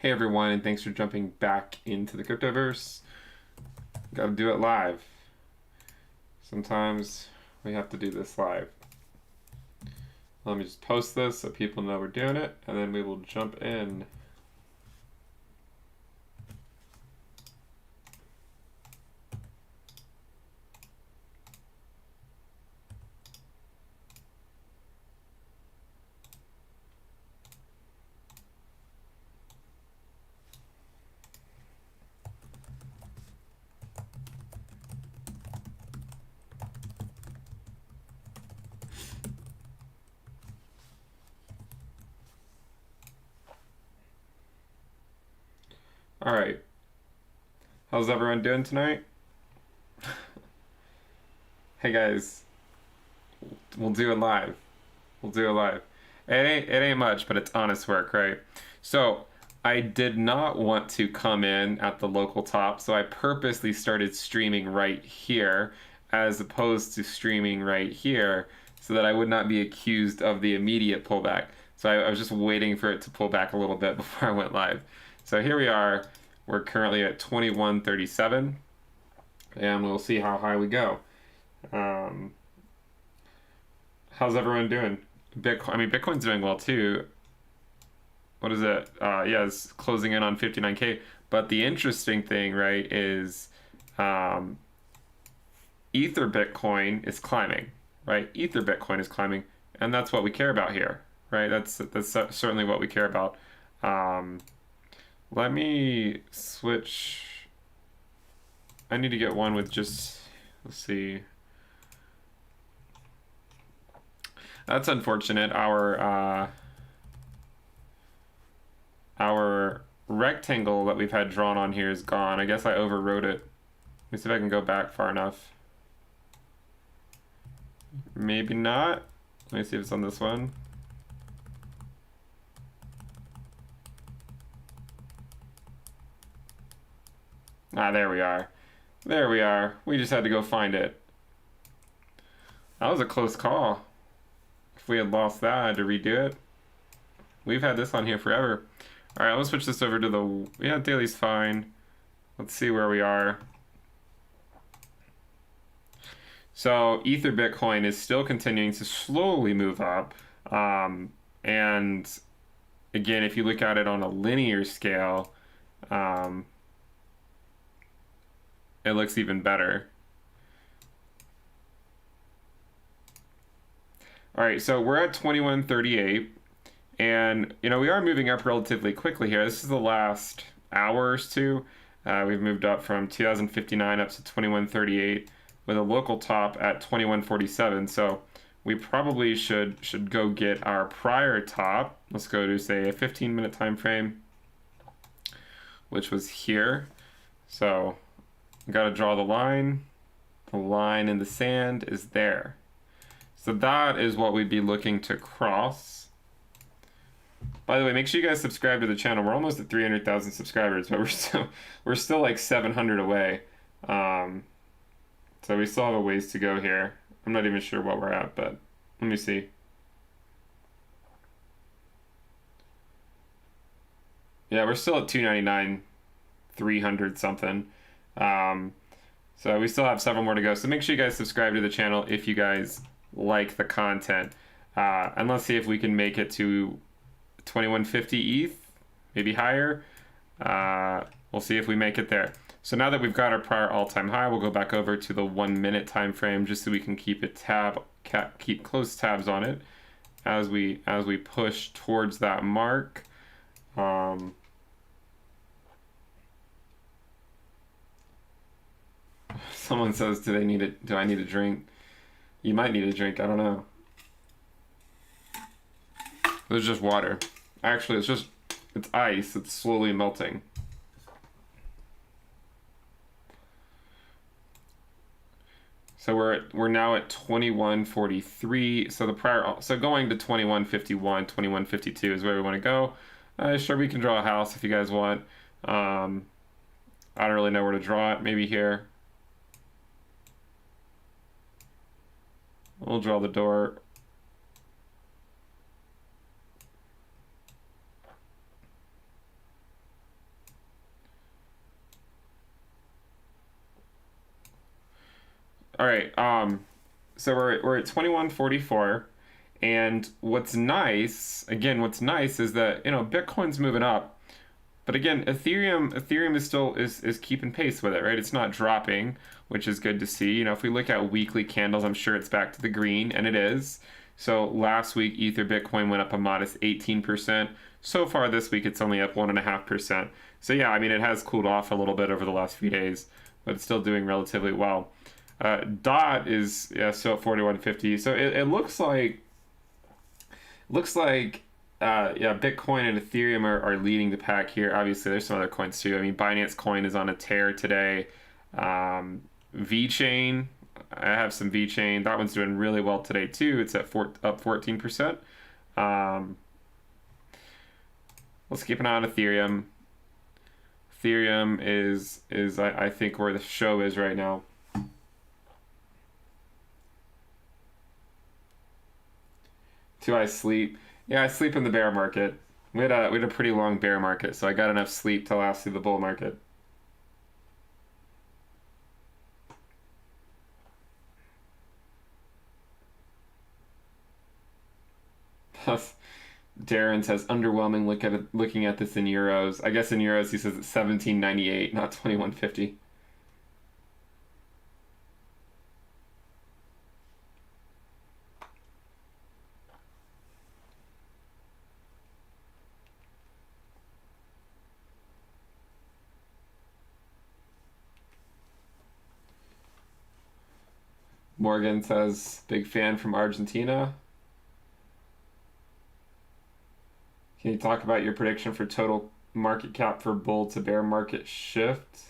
Hey everyone, and thanks for jumping back into the cryptoverse. Gotta do it live. Sometimes we have to do this live. Let me just post this so people know we're doing it, and then we will jump in. All right. How's everyone doing tonight? Hey guys, we'll do it live. We'll do it live. It ain't much, but it's honest work, right? So I did not want to come in at the local top, so I purposely started streaming right here as opposed to streaming right here so that I would not be accused of the immediate pullback. So I was just waiting for it to pull back a little bit before I went live. So here we are. We're currently at 2137, and we'll see how high we go. How's everyone doing? Bitcoin's doing well too. What is it? Yeah, it's closing in on 59K. But the interesting thing, right, is Ether Bitcoin is climbing, right? Ether Bitcoin is climbing, and that's what we care about here, right? That's certainly what we care about. Let me switch. I need to get one with just, let's see. That's unfortunate. Our rectangle that we've had drawn on here is gone. I guess I overwrote it. Let me see if I can go back far enough. Maybe not. Let me see if it's on this one. Ah, there we are. There we are. We just had to go find it. That was a close call. If we had lost that, I had to redo it. We've had this on here forever. All right, let's switch this over to the, yeah, daily's fine. Let's see where we are. So Ether Bitcoin is still continuing to slowly move up. And again, if you look at it on a linear scale, it looks even better. All right, so we're at 2138, and we are moving up relatively quickly here. This is the last hour or two. We've moved up from 2059 up to 2138 with a local top at 2147. So we probably should go get our prior top. Let's go to, say, a 15-minute time frame, which was here. So got to draw the line. The line in the sand is there. So that is what we'd be looking to cross. By the way, make sure you guys subscribe to the channel. We're almost at 300,000 subscribers, but we're still like 700 away. So we still have a ways to go here. I'm not even sure what we're at, but let me see. Yeah, we're still at 299, 300 something. So we still have several more to go. So make sure you guys subscribe to the channel if you guys like the content. And let's see if we can make it to 2150 ETH, maybe higher. We'll see if we make it there. So now that we've got our prior all-time high, we'll go back over to the 1 minute time frame just so we can keep keep close tabs on it as we push towards that mark. Someone says, do I need a drink? You might need a drink, I don't know. There's just water. Actually, it's ice, it's slowly melting. So we're now at 2143. So going to 2151, 2152 is where we want to go. Sure, we can draw a house if you guys want. I don't really know where to draw it. Maybe here. We'll draw the door. All right. So we're at 2144, and what's nice is that Bitcoin's moving up, but again, Ethereum is keeping pace with it, right? It's not dropping, which is good to see. If we look at weekly candles, I'm sure it's back to the green, and it is. So last week, Bitcoin went up a modest 18%. So far this week, it's only up 1.5%. So yeah, I mean, it has cooled off a little bit over the last few days, but it's still doing relatively well. DOT is still at 4150. So it looks like Bitcoin and Ethereum are leading the pack here. Obviously, there's some other coins too. I mean, Binance Coin is on a tear today. VeChain, I have some VeChain. That one's doing really well today too. It's at up 14%. Let's keep an eye on Ethereum. Ethereum is I think where the show is right now. Do I sleep? Yeah, I sleep in the bear market. We had a pretty long bear market, so I got enough sleep to last through the bull market. Darren says underwhelming. Looking at this in euros. I guess in euros he says it's 1798, not 2150. Morgan says big fan from Argentina. Can you talk about your prediction for total market cap for bull to bear market shift?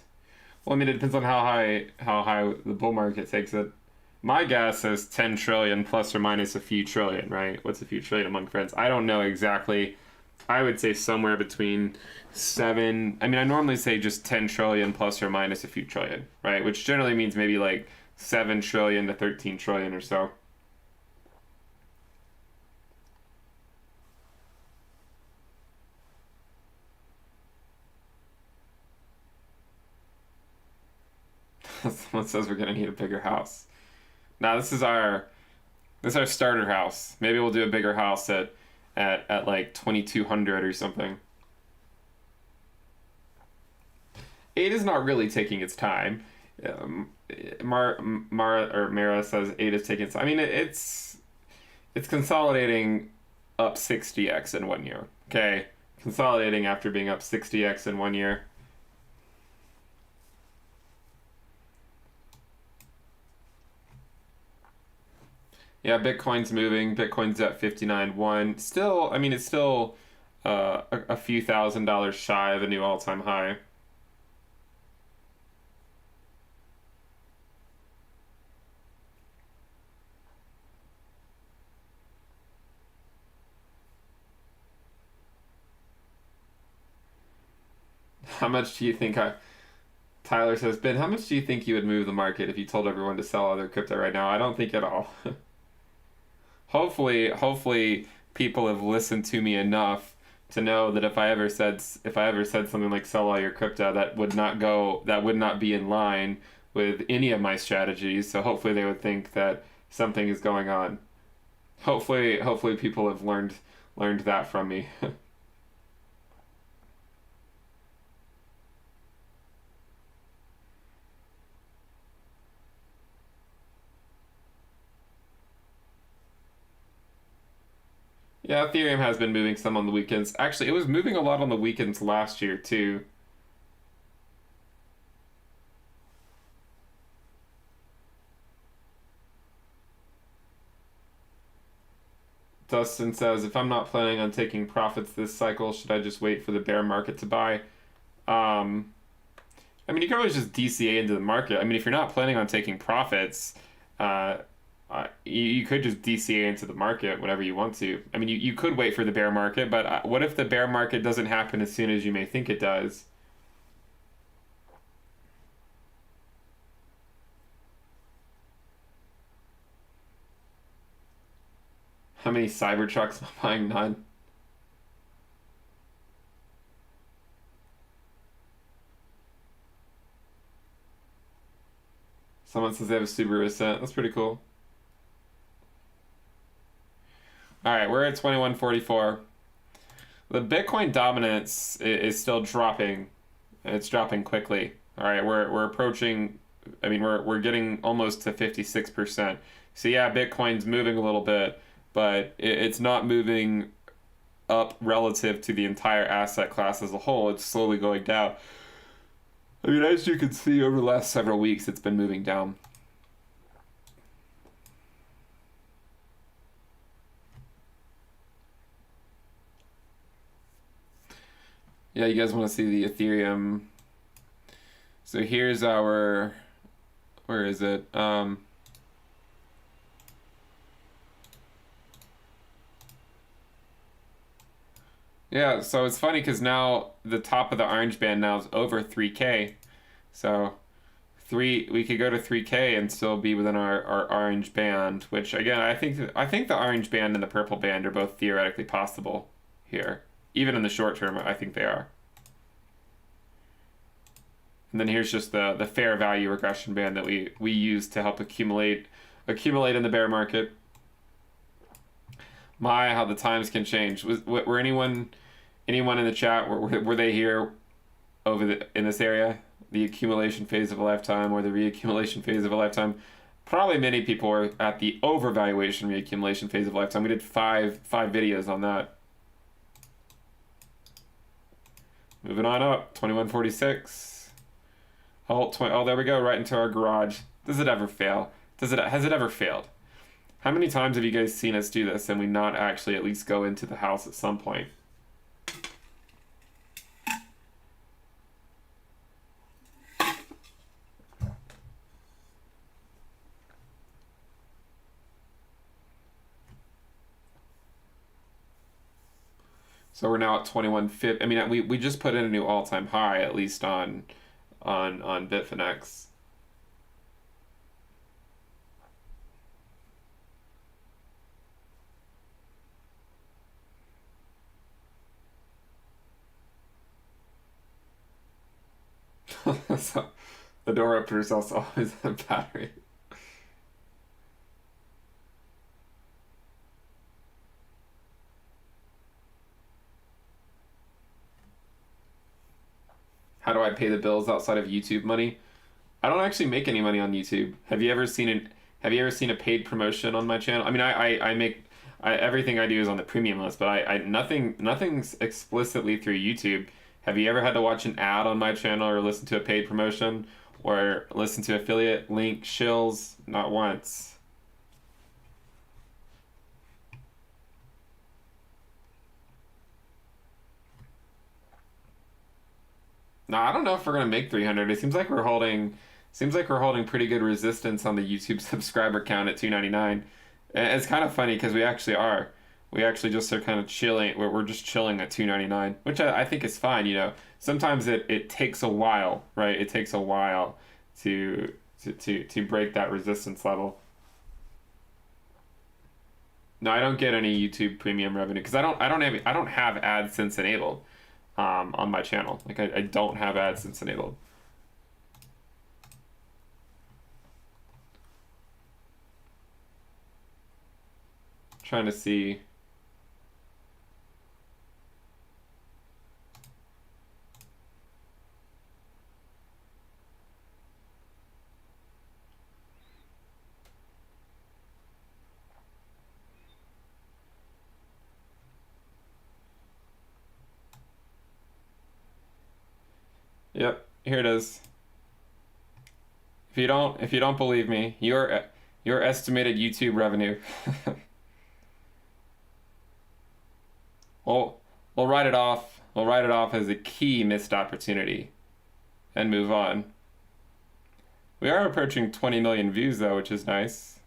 Well, I mean, it depends on how high the bull market takes it. My guess is 10 trillion plus or minus a few trillion, right? What's a few trillion among friends? I don't know exactly. I would say somewhere between seven. I mean, I normally say just 10 trillion plus or minus a few trillion, right? Which generally means maybe like 7 trillion to 13 trillion or so. Someone says we're gonna need a bigger house. Now this is our starter house. Maybe we'll do a bigger house at like 2200 or something. 8 is not really taking its time. Mara says 8 is taking its time. I mean, it's consolidating up 60x in 1 year. Okay, consolidating after being up 60x in 1 year. Yeah, Bitcoin's moving. Bitcoin's at 59.1. Still, I mean, it's still a few $1,000s shy of a new all-time high. How much do you think Tyler says, Ben, how much do you think you would move the market if you told everyone to sell all their crypto right now? I don't think at all. Hopefully people have listened to me enough to know that if I ever said something like sell all your crypto, that would not be in line with any of my strategies. So hopefully they would think that something is going on. Hopefully people have learned that from me. Yeah, Ethereum has been moving some on the weekends. Actually, it was moving a lot on the weekends last year too. Dustin says, if I'm not planning on taking profits this cycle, should I just wait for the bear market to buy? I mean, you can always just DCA into the market. I mean, if you're not planning on taking profits, uh, you could just DCA into the market whenever you want to. I mean, you could wait for the bear market, but what if the bear market doesn't happen as soon as you may think it does? How many Cybertrucks am I buying? None. Someone says they have a Subaru Ascent. That's pretty cool. All right, we're at 2144. The Bitcoin dominance is still dropping. It's dropping quickly. All right, we're approaching. I mean, we're getting almost to 56%. So yeah, Bitcoin's moving a little bit, but it's not moving up relative to the entire asset class as a whole. It's slowly going down. I mean, as you can see, over the last several weeks, it's been moving down. Yeah, you guys want to see the Ethereum. So here's our, where is it? Yeah, so it's funny because now the top of the orange band now is over 3K. So we could go to 3K and still be within our orange band, which again, I think the orange band and the purple band are both theoretically possible here. Even in the short term, I think they are. And then here's just the fair value regression band that we use to help accumulate in the bear market. My, how the times can change. Were anyone in the chat, were they here in this area? The accumulation phase of a lifetime or the reaccumulation phase of a lifetime? Probably many people were at the overvaluation reaccumulation phase of a lifetime. We did five videos on that. Moving on up, 2146. Oh, there we go, right into our garage. Does it ever fail? Has it ever failed? How many times have you guys seen us do this and we not actually at least go into the house at some point? So we're now at 2150. I mean, we just put in a new all-time high, at least on Bitfinex. So the door openers also always have battery. How do I pay the bills outside of YouTube money? I don't actually make any money on YouTube. Have you ever seen a paid promotion on my channel? I mean, I make everything I do is on the premium list, but nothing's explicitly through YouTube. Have you ever had to watch an ad on my channel or listen to a paid promotion or listen to affiliate link shills? Not once. No, I don't know if we're gonna make 300. It seems like we're holding pretty good resistance on the YouTube subscriber count at 299. And it's kind of funny because we actually are. We actually just are kind of chilling. We're just chilling at 299, which I think is fine. You know, sometimes it takes a while, right? It takes a while to break that resistance level. No, I don't get any YouTube premium revenue because I don't have AdSense enabled on my channel. Like I don't have AdSense enabled. Trying to see. Yep, here it is. If you don't believe me, your estimated YouTube revenue. We'll write it off. We'll write it off as a key missed opportunity and move on. We are approaching 20 million views though, which is nice.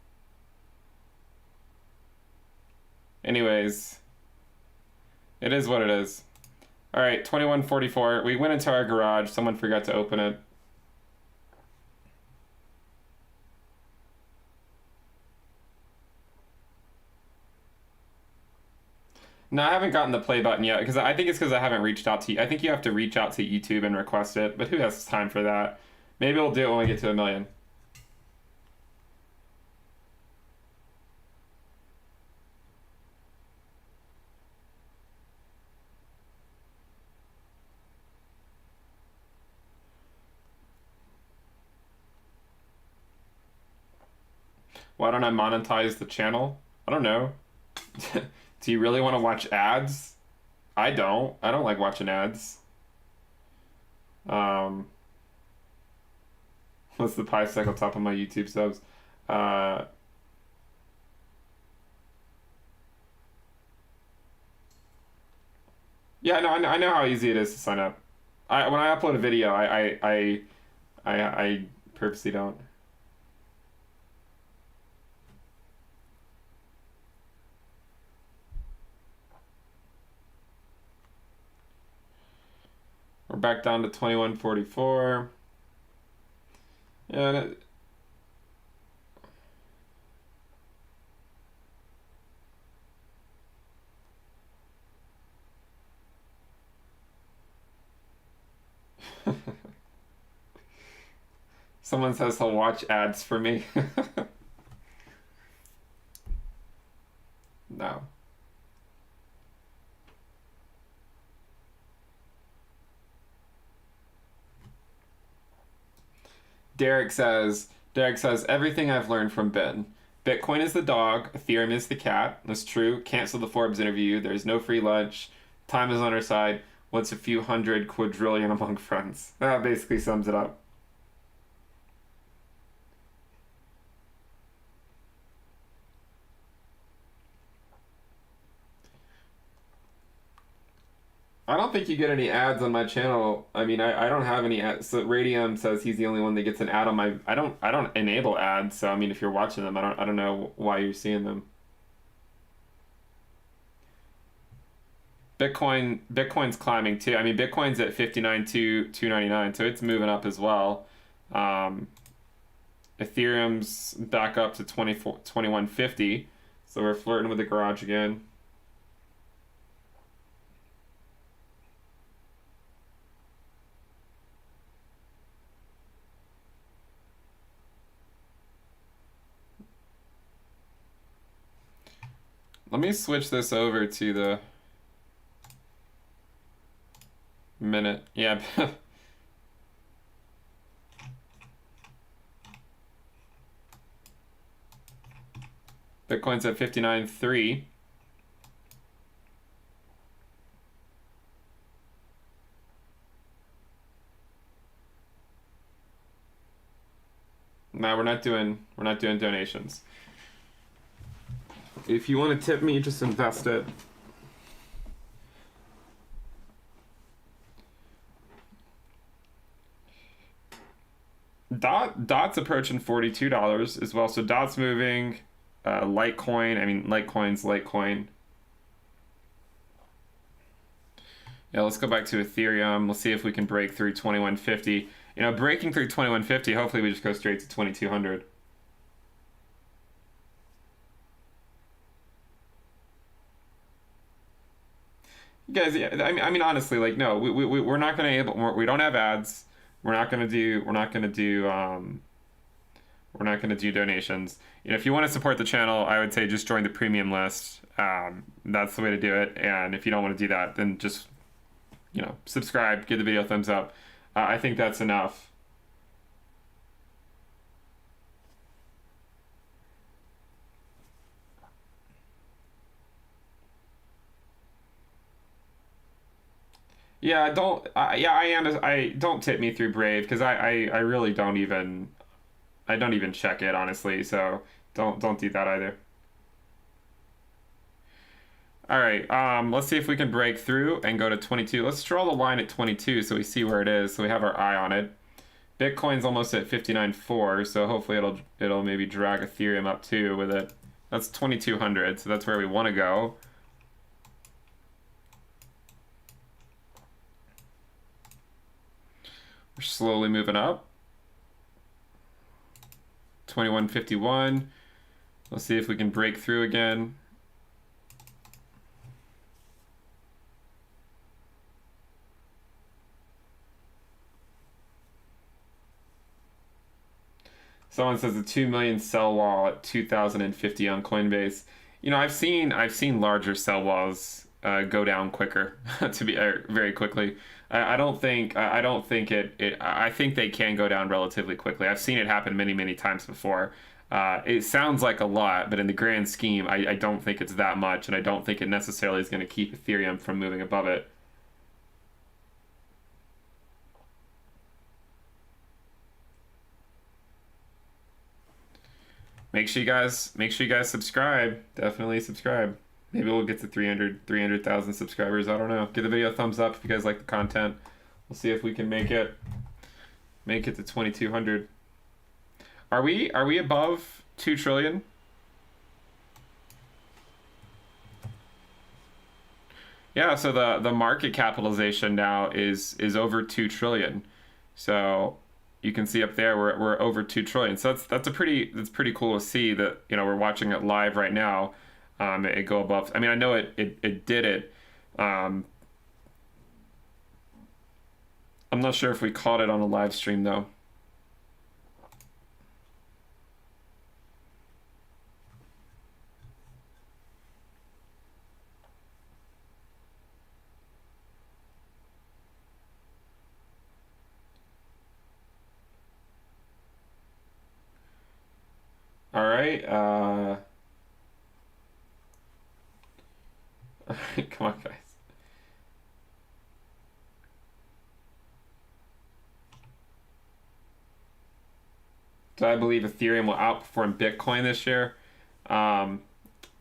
Anyways, it is what it is. All right, 2144. We went into our garage. Someone forgot to open it. No, I haven't gotten the play button yet because I think it's because I haven't reached out to you. I think you have to reach out to YouTube and request it, but who has time for that? Maybe we'll do it when we get to 1 million. Why don't I monetize the channel? I don't know. Do you really want to watch ads? I don't. I don't like watching ads. Um, what's the pi cycle top of my YouTube subs? Uh, yeah, no, I know how easy it is to sign up. When I upload a video, I purposely don't. We're back down to 2144. Yeah. Someone says he'll watch ads for me. No. Derek says, everything I've learned from Ben. Bitcoin is the dog, Ethereum is the cat. That's true. Cancel the Forbes interview. There's no free lunch. Time is on our side. What's a few hundred quadrillion among friends? That basically sums it up. I don't think you get any ads on my channel. I mean, I don't have any ads. So Radium says he's the only one that gets an ad on my. I don't enable ads. So I mean, if you're watching them, I don't know why you're seeing them. Bitcoin's climbing too. I mean, Bitcoin's at 59,299, so it's moving up as well. Um, Ethereum's back up to 2150, so we're flirting with the garage again. Let me switch this over to the minute. Yeah. Bitcoin's at 59.3. No, we're not doing donations. If you want to tip me, just invest it. Dot's approaching $42 as well. So Dot's moving. Litecoin. I mean, Litecoin's Litecoin. Yeah, let's go back to Ethereum. Let's see if we can break through 2150. You know, breaking through 2150, hopefully we just go straight to 2200. Guys, yeah, I mean, honestly, like, no, we're not gonna we don't have ads. We're not gonna do donations. You know, if you want to support the channel, I would say just join the premium list. That's the way to do it. And if you don't want to do that, then just, you know, subscribe, give the video a thumbs up. I think that's enough. Yeah, I don't tip me through Brave because I really don't even check it, honestly, so don't do that either. All right, let's see if we can break through and go to 22. Let's draw the line at 22 so we see where it is, so we have our eye on it. Bitcoin's almost at 59.4, so hopefully it'll maybe drag Ethereum up too with it. That's 2200, so that's where we want to go. We're slowly moving up. 2151. Let's see if we can break through again. Someone says a 2 million sell wall at 2050 on Coinbase. You know, I've seen larger sell walls go down quicker, to be very quickly. I don't think I think they can go down relatively quickly. I've seen it happen many times before. It sounds like a lot, but in the grand scheme, I don't think it's that much, and I don't think it necessarily is going to keep Ethereum from moving above it. Make sure you guys subscribe. Definitely subscribe. Maybe we'll get to 300,000 subscribers. I don't know. Give the video a thumbs up if you guys like the content. We'll see if we can make it to 2,200. Are we above 2 trillion? Yeah, so the market capitalization now is over 2 trillion. So you can see up there we're over 2 trillion. So that's pretty cool to see that, you know, we're watching it live right now. It go above. I mean, I know it did it. I'm not sure if we caught it on a live stream though. All right. Come on, guys. Do I believe Ethereum will outperform Bitcoin this year? Well,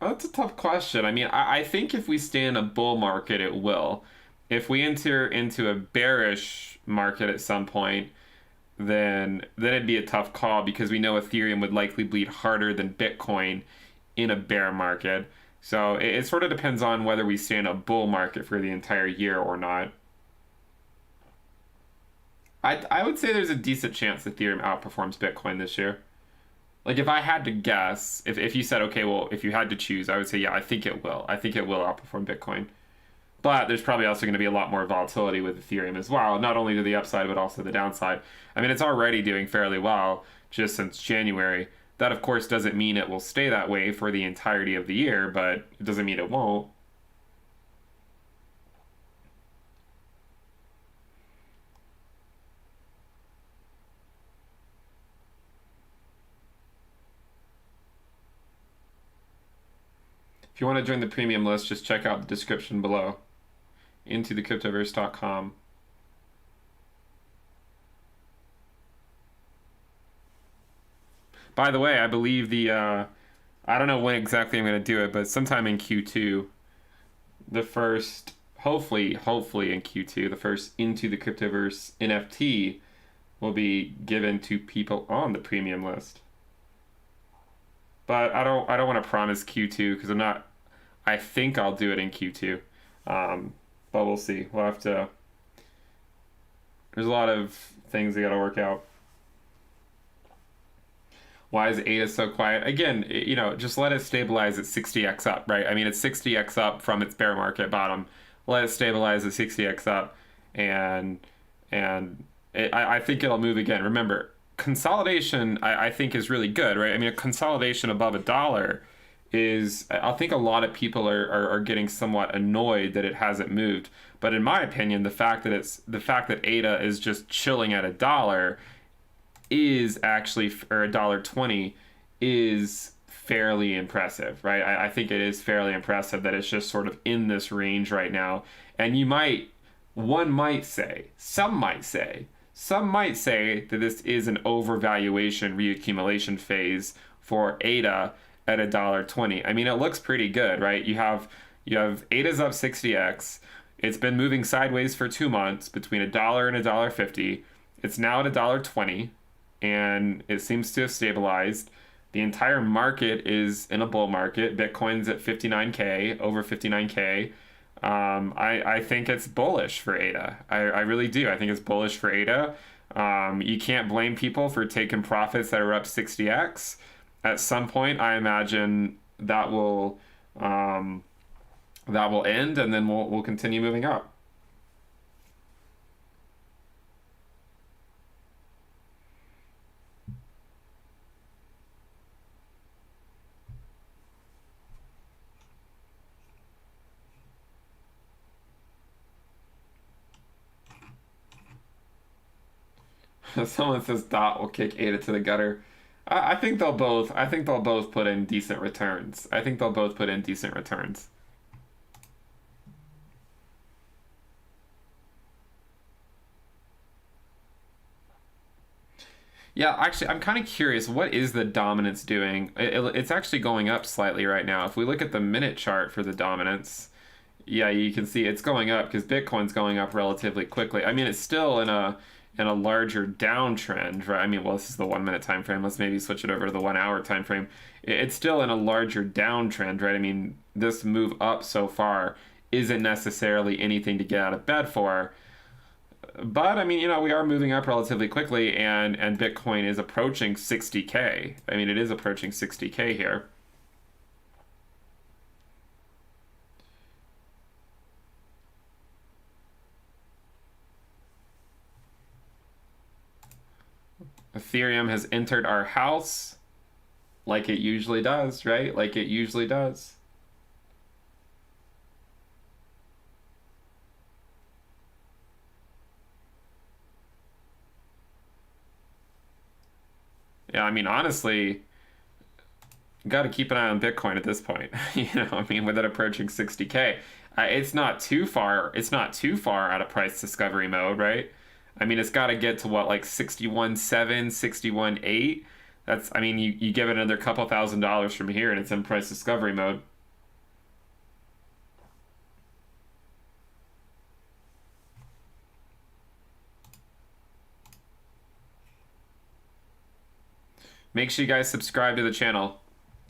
that's a tough question. I mean, I think if we stay in a bull market, it will. If we enter into a bearish market at some point, then it'd be a tough call because we know Ethereum would likely bleed harder than Bitcoin in a bear market. So it sort of depends on whether we stay in a bull market for the entire year or not. I would say there's a decent chance Ethereum outperforms Bitcoin this year. Like if I had to guess, if you said, okay, well, if you had to choose, I would say, yeah, I think it will. I think it will outperform Bitcoin. But there's probably also going to be a lot more volatility with Ethereum as well, not only to the upside, but also the downside. I mean, it's already doing fairly well just since January. That, of course, doesn't mean it will stay that way for the entirety of the year, but it doesn't mean it won't. If you want to join the premium list, just check out the description below. Intothecryptoverse.com. By the way, I believe I don't know when exactly I'm going to do it, but sometime in Q2, the first, hopefully in Q2, the first Into the Cryptoverse NFT will be given to people on the premium list. But I don't want to promise Q2 because I think I'll do it in Q2. But we'll see. We'll have to. There's a lot of things that got to work out. Why is ADA so quiet? Again, you know, just let it stabilize at 60x up, right? I mean, it's 60x up from its bear market bottom. Let it stabilize at 60x up, and I think it'll move again. Remember, consolidation I think is really good, right? I mean, a consolidation above $1 is, I think a lot of people are getting somewhat annoyed that it hasn't moved. But in my opinion, the fact that ADA is just chilling at $1 is actually, or $1.20 is fairly impressive, right? I think it is fairly impressive that it's just sort of in this range right now. And some might say that this is an overvaluation reaccumulation phase for ADA at $1.20. I mean, it looks pretty good, right? You have ADA's up 60x. It's been moving sideways for 2 months between $1 and $1.50. It's now at $1.20, and it seems to have stabilized. The entire market is in a bull market. Bitcoin's at 59K, over 59K. I think it's bullish for ADA. I really do. I think it's bullish for ADA. You can't blame people for taking profits that are up 60x. At some point, I imagine that will end, and then we'll continue moving up. Someone says Dot will kick Ada to the gutter. I think they'll both. I think they'll both put in decent returns. I think they'll both put in decent returns. Yeah, actually, I'm kind of curious. What is the dominance doing? It's actually going up slightly right now. If we look at the minute chart for the dominance, yeah, you can see it's going up because Bitcoin's going up relatively quickly. I mean, it's still in a larger downtrend, right? I mean, well, this is the 1 minute time frame. Let's maybe switch it over to the 1 hour time frame. It's still in a larger downtrend, right? I mean, this move up so far isn't necessarily anything to get out of bed for. But I mean, we are moving up relatively quickly, and Bitcoin is approaching 60K. I mean, it is approaching 60K here. Ethereum has entered our house like it usually does, right? Like it usually does. Yeah, I mean, honestly, got to keep an eye on Bitcoin at this point. I mean, with it approaching 60K, it's not too far. It's not too far out of price discovery mode, right? I mean, it's got to get to what, like 61.7, 61.8. That's, I mean, you give it another couple $1,000s from here, and it's in price discovery mode. Make sure you guys subscribe to the channel.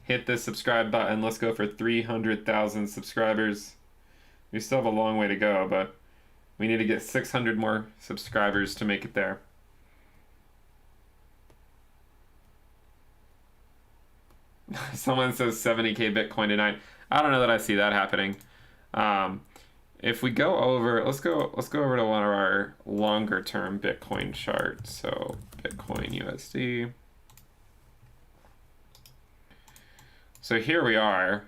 Hit the subscribe button. Let's go for 300,000 subscribers. We still have a long way to go, but we need to get 600 more subscribers to make it there. Someone says 70K Bitcoin tonight. I don't know that I see that happening. If we go over, let's go over to one of our longer term Bitcoin charts. So Bitcoin USD. So here we are.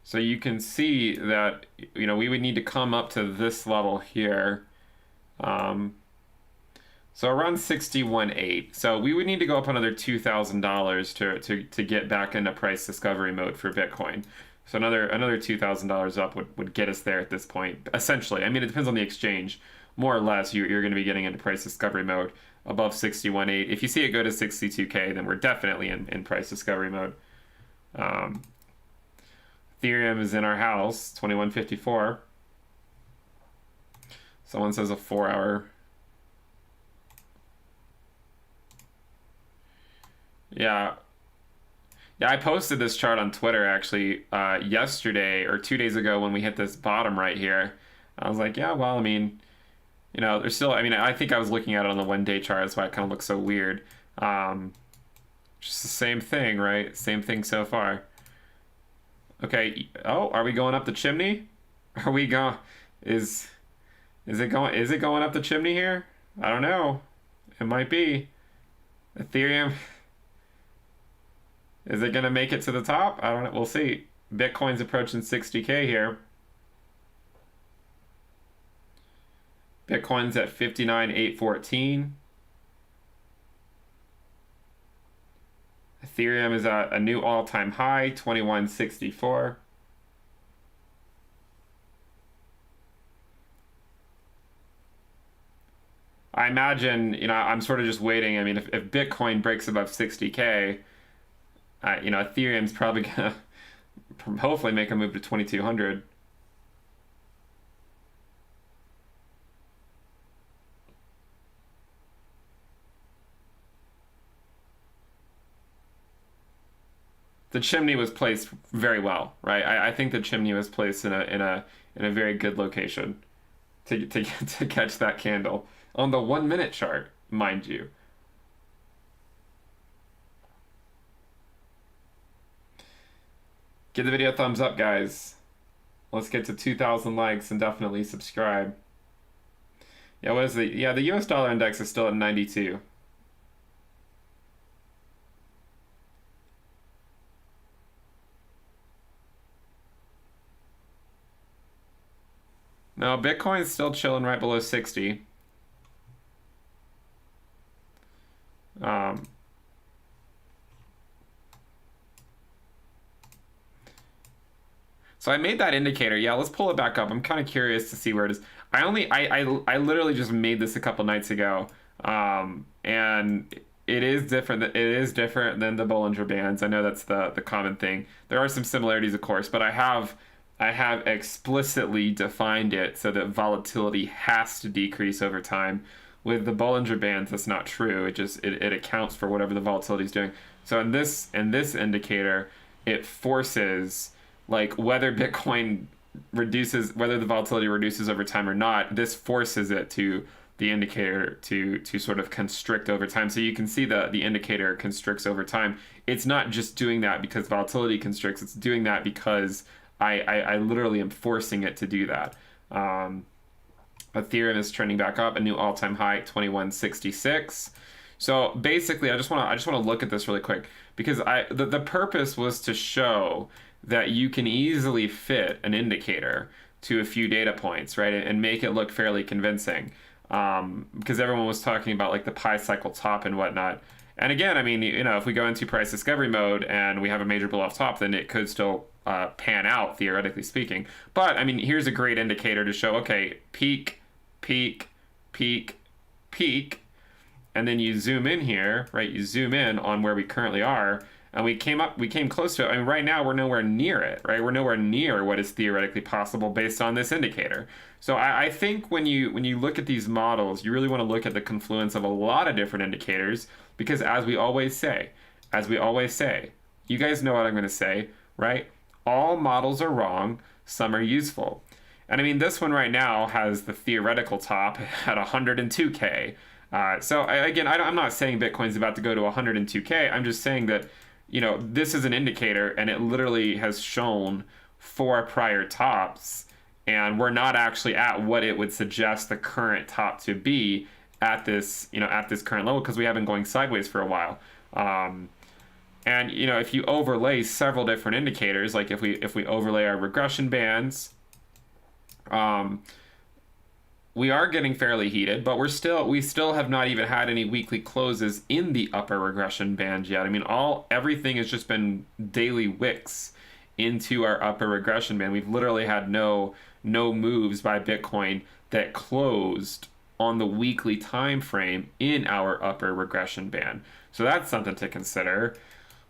So you can see that, we would need to come up to this level here. So around 61.8. So we would need to go up another $2,000 to get back into price discovery mode for Bitcoin. So another $2,000 up would get us there at this point. Essentially, I mean, it depends on the exchange. More or less, you're going to be getting into price discovery mode above 61.8. If you see it go to 62K, then we're definitely in price discovery mode. Ethereum is in our house, 2154. Someone says a 4-hour. Yeah. Yeah, I posted this chart on Twitter actually yesterday or 2 days ago when we hit this bottom right here. I was like, yeah, well, I mean, there's still, I mean, I think I was looking at it on the 1 day chart. That's why it kind of looks so weird. Just the same thing, right? Same thing so far. Okay. Oh, are we going up the chimney? Are we going, is it going up the chimney here? I don't know. It might be. Ethereum. Is it going to make it to the top? I don't know. We'll see. Bitcoin's approaching 60K here. Bitcoin's at 59,814. Ethereum is at a new all-time high, 2164. I imagine, I'm sort of just waiting. I mean, if Bitcoin breaks above 60K, Ethereum's probably gonna hopefully make a move to 2200. The chimney was placed very well, right? I think the chimney was placed in a very good location to catch that candle on the 1 minute chart, mind you. Give the video a thumbs up, guys. Let's get to 2,000 likes and definitely subscribe. Yeah, what is the US dollar index is still at 92. No, Bitcoin's still chilling right below 60. Um, so I made that indicator. Yeah, let's pull it back up. I'm kind of curious to see where it is. I literally just made this a couple nights ago. And it is different. It is different than the Bollinger Bands. I know that's the common thing. There are some similarities, of course, but I have explicitly defined it so that volatility has to decrease over time. With the Bollinger Bands, that's not true. It accounts for whatever the volatility is doing. So in this indicator, it forces, like, whether Bitcoin reduces, whether the volatility reduces over time or not, this forces it to the indicator to sort of constrict over time. So you can see the indicator constricts over time. It's not just doing that because volatility constricts, it's doing that because I literally am forcing it to do that. Ethereum is trending back up, a new all-time high, 2166. So basically, I just want to look at this really quick because the purpose was to show that you can easily fit an indicator to a few data points, right, and make it look fairly convincing. Because everyone was talking about like the pi cycle top and whatnot. And again, I mean, you know, if we go into price discovery mode and we have a major blow off top, then it could still pan out, theoretically speaking. But I mean, here's a great indicator to show, okay, peak, peak, peak, peak, and then you zoom in here, right? You zoom in on where we currently are, and we came close to it. I mean, right now we're nowhere near it, right? We're nowhere near what is theoretically possible based on this indicator. So I think when you look at these models, you really want to look at the confluence of a lot of different indicators, because as we always say, you guys know what I'm going to say, right? All models are wrong, some are useful. And I mean, this one right now has the theoretical top at 102K. I'm not saying Bitcoin's about to go to 102K. I'm just saying that, you know, this is an indicator and it literally has shown 4 prior tops, and we're not actually at what it would suggest the current top to be at this, you know, at this current level, because we have been going sideways for a while. And you know, if you overlay several different indicators, like if we overlay our regression bands, we are getting fairly heated, but we still have not even had any weekly closes in the upper regression band yet. I mean, everything has just been daily wicks into our upper regression band. We've literally had no moves by Bitcoin that closed on the weekly time frame in our upper regression band. So that's something to consider.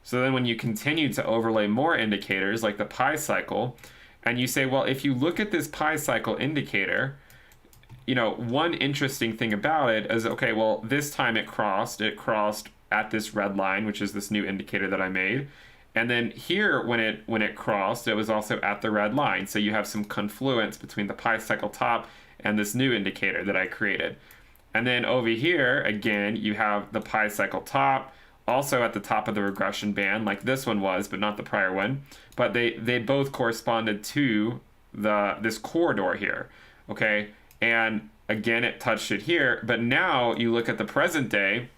So then when you continue to overlay more indicators like the pi cycle, and you say, well, if you look at this pi cycle indicator, you know, one interesting thing about it is, okay, well, this time it crossed at this red line, which is this new indicator that I made. And then here, when it crossed, it was also at the red line. So you have some confluence between the pi cycle top and this new indicator that I created. And then over here, again, you have the pi cycle top, also at the top of the regression band, like this one was, but not the prior one. But they both corresponded to this corridor here, okay? And again, it touched it here. But now you look at the present day,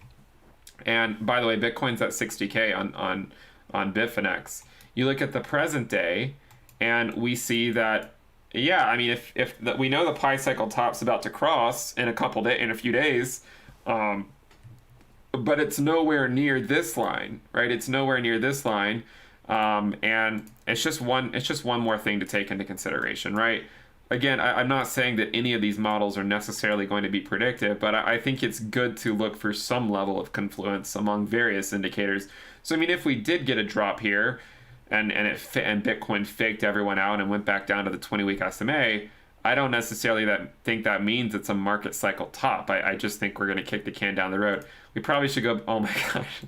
and by the way, Bitcoin's at 60K on Bitfinex. You look at the present day, and we see that, yeah, I mean, if we know the pi cycle top's about to cross in a few days, but it's nowhere near this line, right? It's nowhere near this line, and it's just one more thing to take into consideration, right? Again, I'm not saying that any of these models are necessarily going to be predictive, but I think it's good to look for some level of confluence among various indicators. So I mean, if we did get a drop here, and Bitcoin faked everyone out and went back down to the 20-week SMA, I don't necessarily think that means it's a market cycle top. I just think we're going to kick the can down the road. We probably should go. Oh my gosh.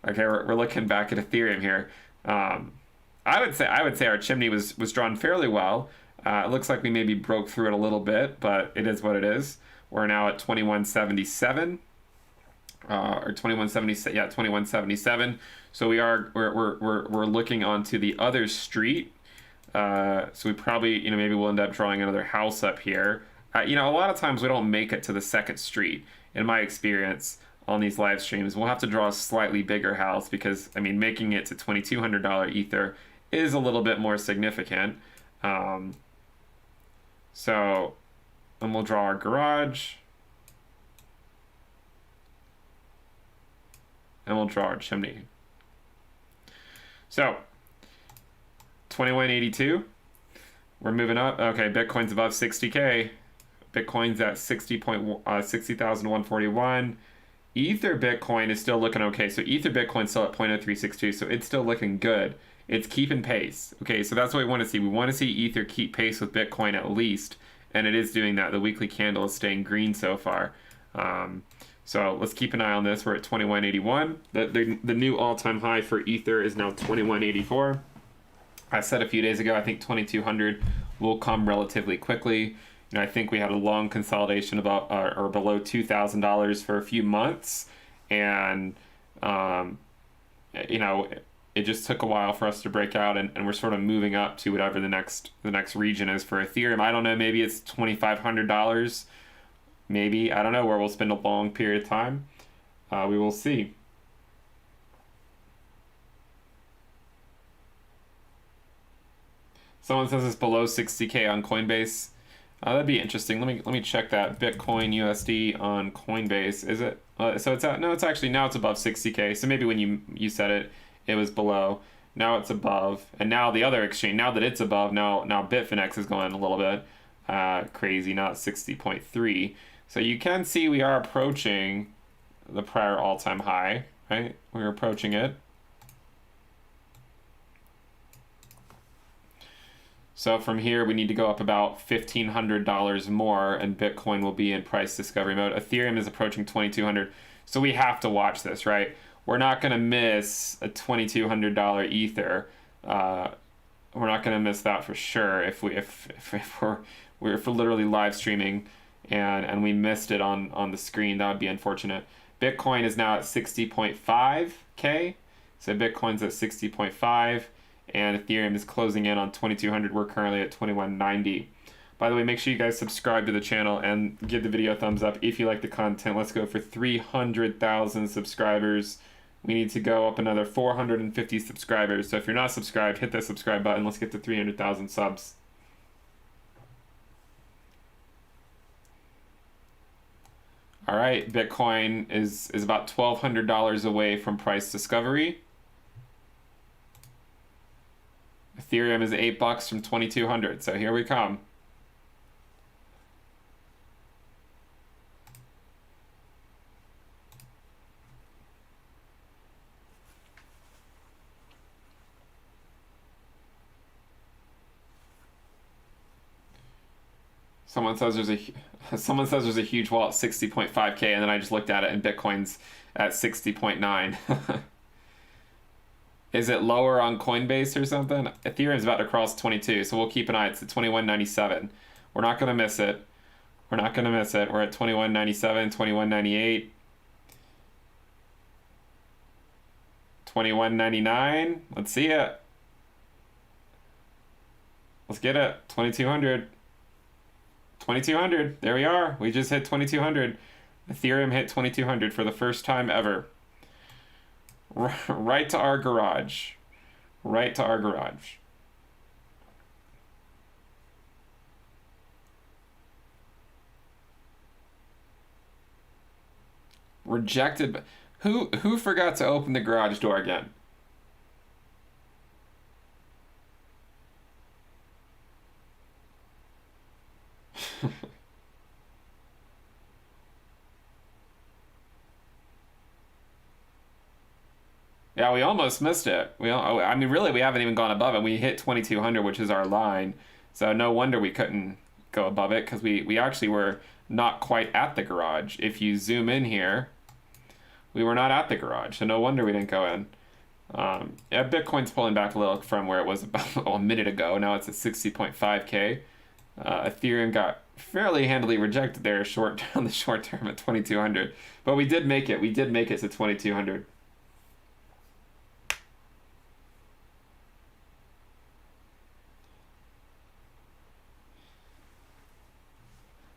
Okay, we're looking back at Ethereum here. I would say our chimney was drawn fairly well. It looks like we maybe broke through it a little bit, but it is what it is. We're now at 2177, or 2177. Yeah, 2177. So we're looking onto the other street. So we probably, you know, maybe we'll end up drawing another house up here. You know, a lot of times we don't make it to the second street. In my experience on these live streams, we'll have to draw a slightly bigger house because, I mean, making it to $2,200 Ether is a little bit more significant. So, and we'll draw our garage. and we'll draw our chimney. So 2182, we're moving up. Okay, Bitcoin's above 60K. Bitcoin's at 60,141. Ether Bitcoin is still looking okay. So Ether Bitcoin's still at 0.0362, so it's still looking good. It's keeping pace. Okay, so that's what we want to see. We want to see Ether keep pace with Bitcoin at least, and it is doing that. The weekly candle is staying green so far. So let's keep an eye on this. We're at 2181. The new all-time high for Ether is now 2184. I said a few days ago, I think 2200 will come relatively quickly. You know, I think we had a long consolidation about or below $2,000 for a few months, and you know, it just took a while for us to break out, and we're sort of moving up to whatever the next region is for Ethereum. I don't know, maybe it's $2,500, maybe, I don't know, where we'll spend a long period of time. We will see. Someone says it's below 60K on Coinbase. That'd be interesting. Let me check that. Bitcoin USD on Coinbase. Is it? So it's at, no, it's actually, now it's above 60K. So maybe when you said it, it was below. Now it's above. And now the other exchange, now that it's above, now Bitfinex is going a little bit crazy, now it's 60.3. So you can see we are approaching the prior all-time high, right? We're approaching it. So from here, we need to go up about $1,500 more, and Bitcoin will be in price discovery mode. Ethereum is approaching 2,200, so we have to watch this, right? We're not going to miss a $2,200 Ether. We're not going to miss that for sure if we're literally live streaming and we missed it on the screen. That would be unfortunate. Bitcoin is now at 60.5K, so Bitcoin's at 60.5. And Ethereum is closing in on 2,200. We're currently at 2,190. By the way, make sure you guys subscribe to the channel and give the video a thumbs up if you like the content. Let's go for 300,000 subscribers. We need to go up another 450 subscribers. So if you're not subscribed, hit that subscribe button. Let's get to 300,000 subs. All right, Bitcoin is about $1,200 away from price discovery. Ethereum is $8 from 2,200, so here we come. Someone says there's a huge wall at 60.5K, and then I just looked at it and Bitcoin's at 60.9. Is it lower on Coinbase or something? Ethereum's about to cross 22, so we'll keep an eye. It's at 2197. We're not going to miss it. We're not going to miss it. We're at 2197, 2198, 2199. Let's see it. Let's get it. 2200. 2200. There we are. We just hit 2200. Ethereum hit 2200 for the first time ever. Right to our garage. Right to our garage. Rejected. But who forgot to open the garage door again? Yeah, we almost missed it. I mean, really, we haven't even gone above it. We hit 2200, which is our line. So no wonder we couldn't go above it, because we actually were not quite at the garage. If you zoom in here, we were not at the garage. So no wonder we didn't go in. Yeah, Bitcoin's pulling back a little from where it was about a minute ago. Now it's at 60.5K. Ethereum got fairly handily rejected there on the short term at 2200. But we did make it. We did make it to 2200.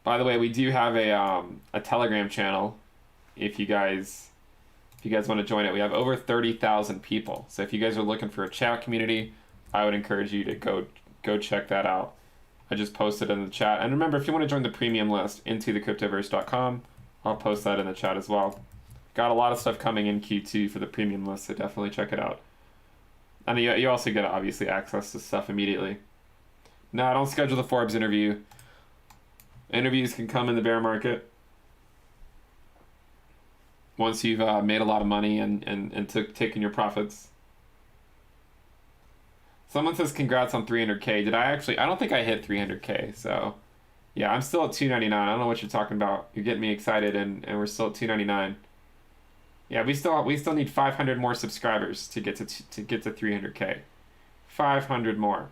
By the way, we do have a Telegram channel. If you guys want to join it, we have over 30,000 people. So if you guys are looking for a chat community, I would encourage you to go check that out. I just posted in the chat. And remember, if you want to join the premium list, intothecryptoverse.com, I'll post that in the chat as well. Got a lot of stuff coming in Q2 for the premium list, so definitely check it out. And you also get, obviously, access to stuff immediately. No, I don't schedule the Forbes interview. Interviews can come in the bear market once you've made a lot of money and taken your profits. Someone says congrats on 300K. Did I actually? I don't think I hit 300K, so yeah, I'm still at 299. I don't know what you're talking about. You're getting me excited, and we're still at 299. Yeah, we still need 500 more subscribers to get to 300K. 500 more.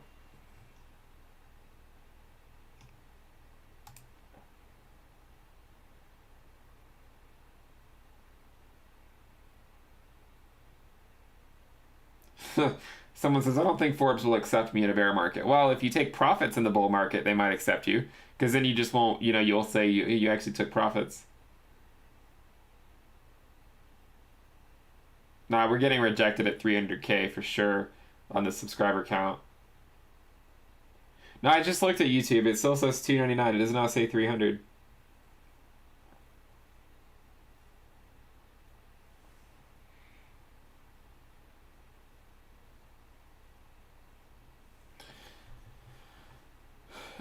Someone says, I don't think Forbes will accept me in a bear market. Well, if you take profits in the bull market, they might accept you, because then you just won't, you'll say you actually took profits. Nah, we're getting rejected at 300K for sure on the subscriber count. No, I just looked at YouTube. It still says 299. It does not say 300.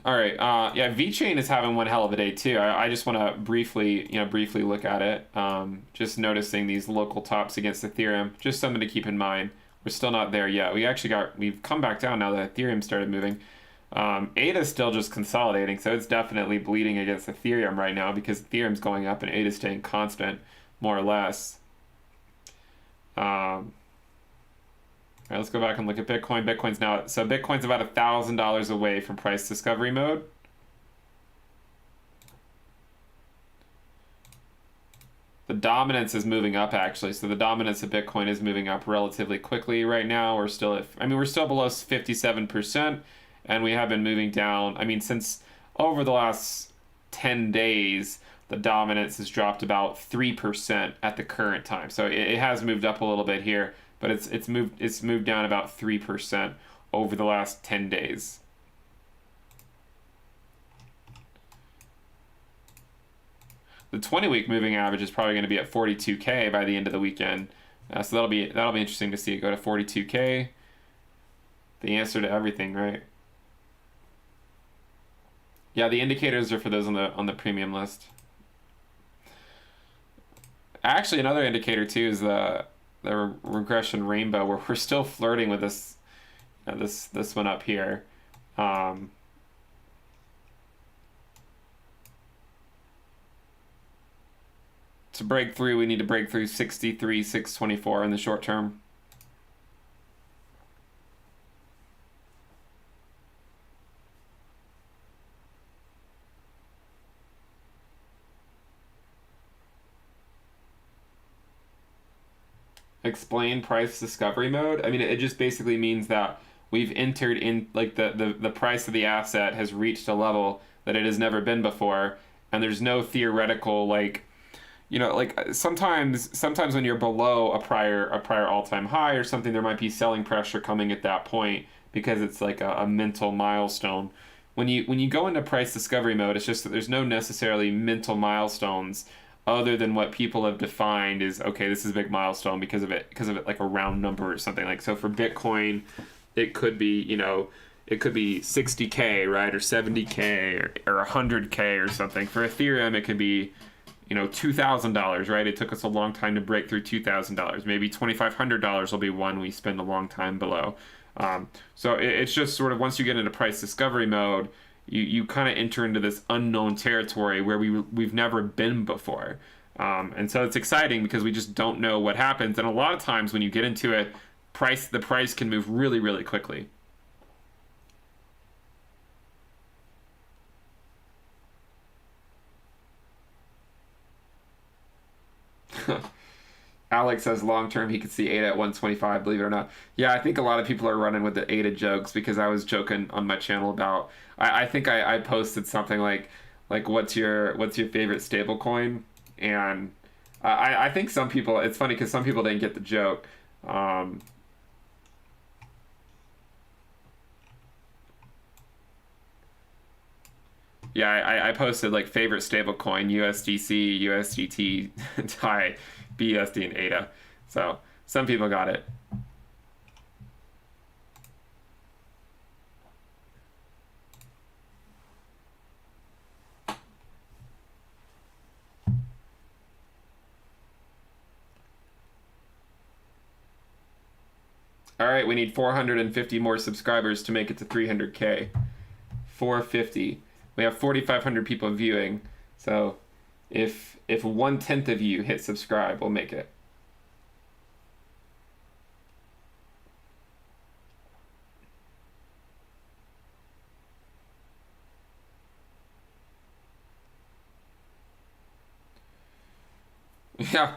All right. Yeah, VeChain is having one hell of a day too. I just want to briefly look at it. Just noticing these local tops against Ethereum. Just something to keep in mind. We're still not there yet. We've come back down now that Ethereum started moving. ADA is still just consolidating, so it's definitely bleeding against Ethereum right now because Ethereum's going up and ADA is staying constant, more or less. All right, let's go back and look at Bitcoin. Bitcoin's about $1,000 away from price discovery mode. The dominance is moving up, actually. So the dominance of Bitcoin is moving up relatively quickly right now. We're still below 57%, and we have been moving down. I mean, since over the last 10 days, the dominance has dropped about 3% at the current time. So it has moved up a little bit here, but it's moved down about 3% over the last 10 days. The 20-week moving average is probably going to be at 42K by the end of the weekend. So that'll be interesting to see it go to 42K. The answer to everything, right? Yeah, the indicators are for those on the premium list. Actually, another indicator too is the regression rainbow, where we're still flirting with this this one up here. To break through, we need to break through 63,624 in the short term. Explain price discovery mode. I mean, it just basically means that we've entered in, like, the price of the asset has reached a level that it has never been before, and there's no theoretical, like, like sometimes when you're below a prior all-time high or something, there might be selling pressure coming at that point because it's like a mental milestone. When you go into price discovery mode, it's just that there's no necessarily mental milestones other than what people have defined is, okay, this is a big milestone because of it like a round number or something. Like, so for Bitcoin, it could be, it could be 60K, right, or 70K or 100K or something. For Ethereum, it could be, $2,000, right? It took us a long time to break through $2,000. Maybe $2,500 will be one we spend a long time below. So it's just sort of, once you get into price discovery mode, you kind of enter into this unknown territory where we've never been before. And so it's exciting because we just don't know what happens. And a lot of times when you get into it, the price can move really, really quickly. Alex says long term he could see ADA at 125, believe it or not. Yeah, I think a lot of people are running with the ADA jokes because I was joking on my channel about, I think I posted something like what's your favorite stable coin? And I think some people, it's funny because some people didn't get the joke. Yeah, I posted like favorite stable coin, USDC, USDT, TAI, BUSD and ADA. So some people got it. All right, we need 450 more subscribers to make it to 300K. 450. We have 4,500 people viewing. So if 1/10 of you hit subscribe, we'll make it. Yeah,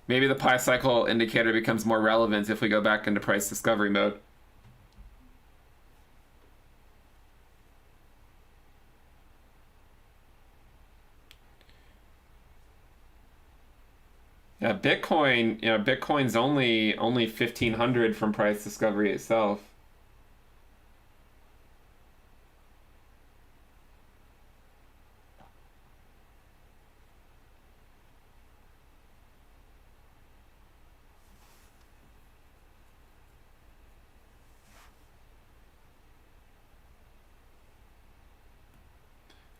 maybe the pi cycle indicator becomes more relevant if we go back into price discovery mode. Yeah, Bitcoin, Bitcoin's only 1,500 from price discovery itself.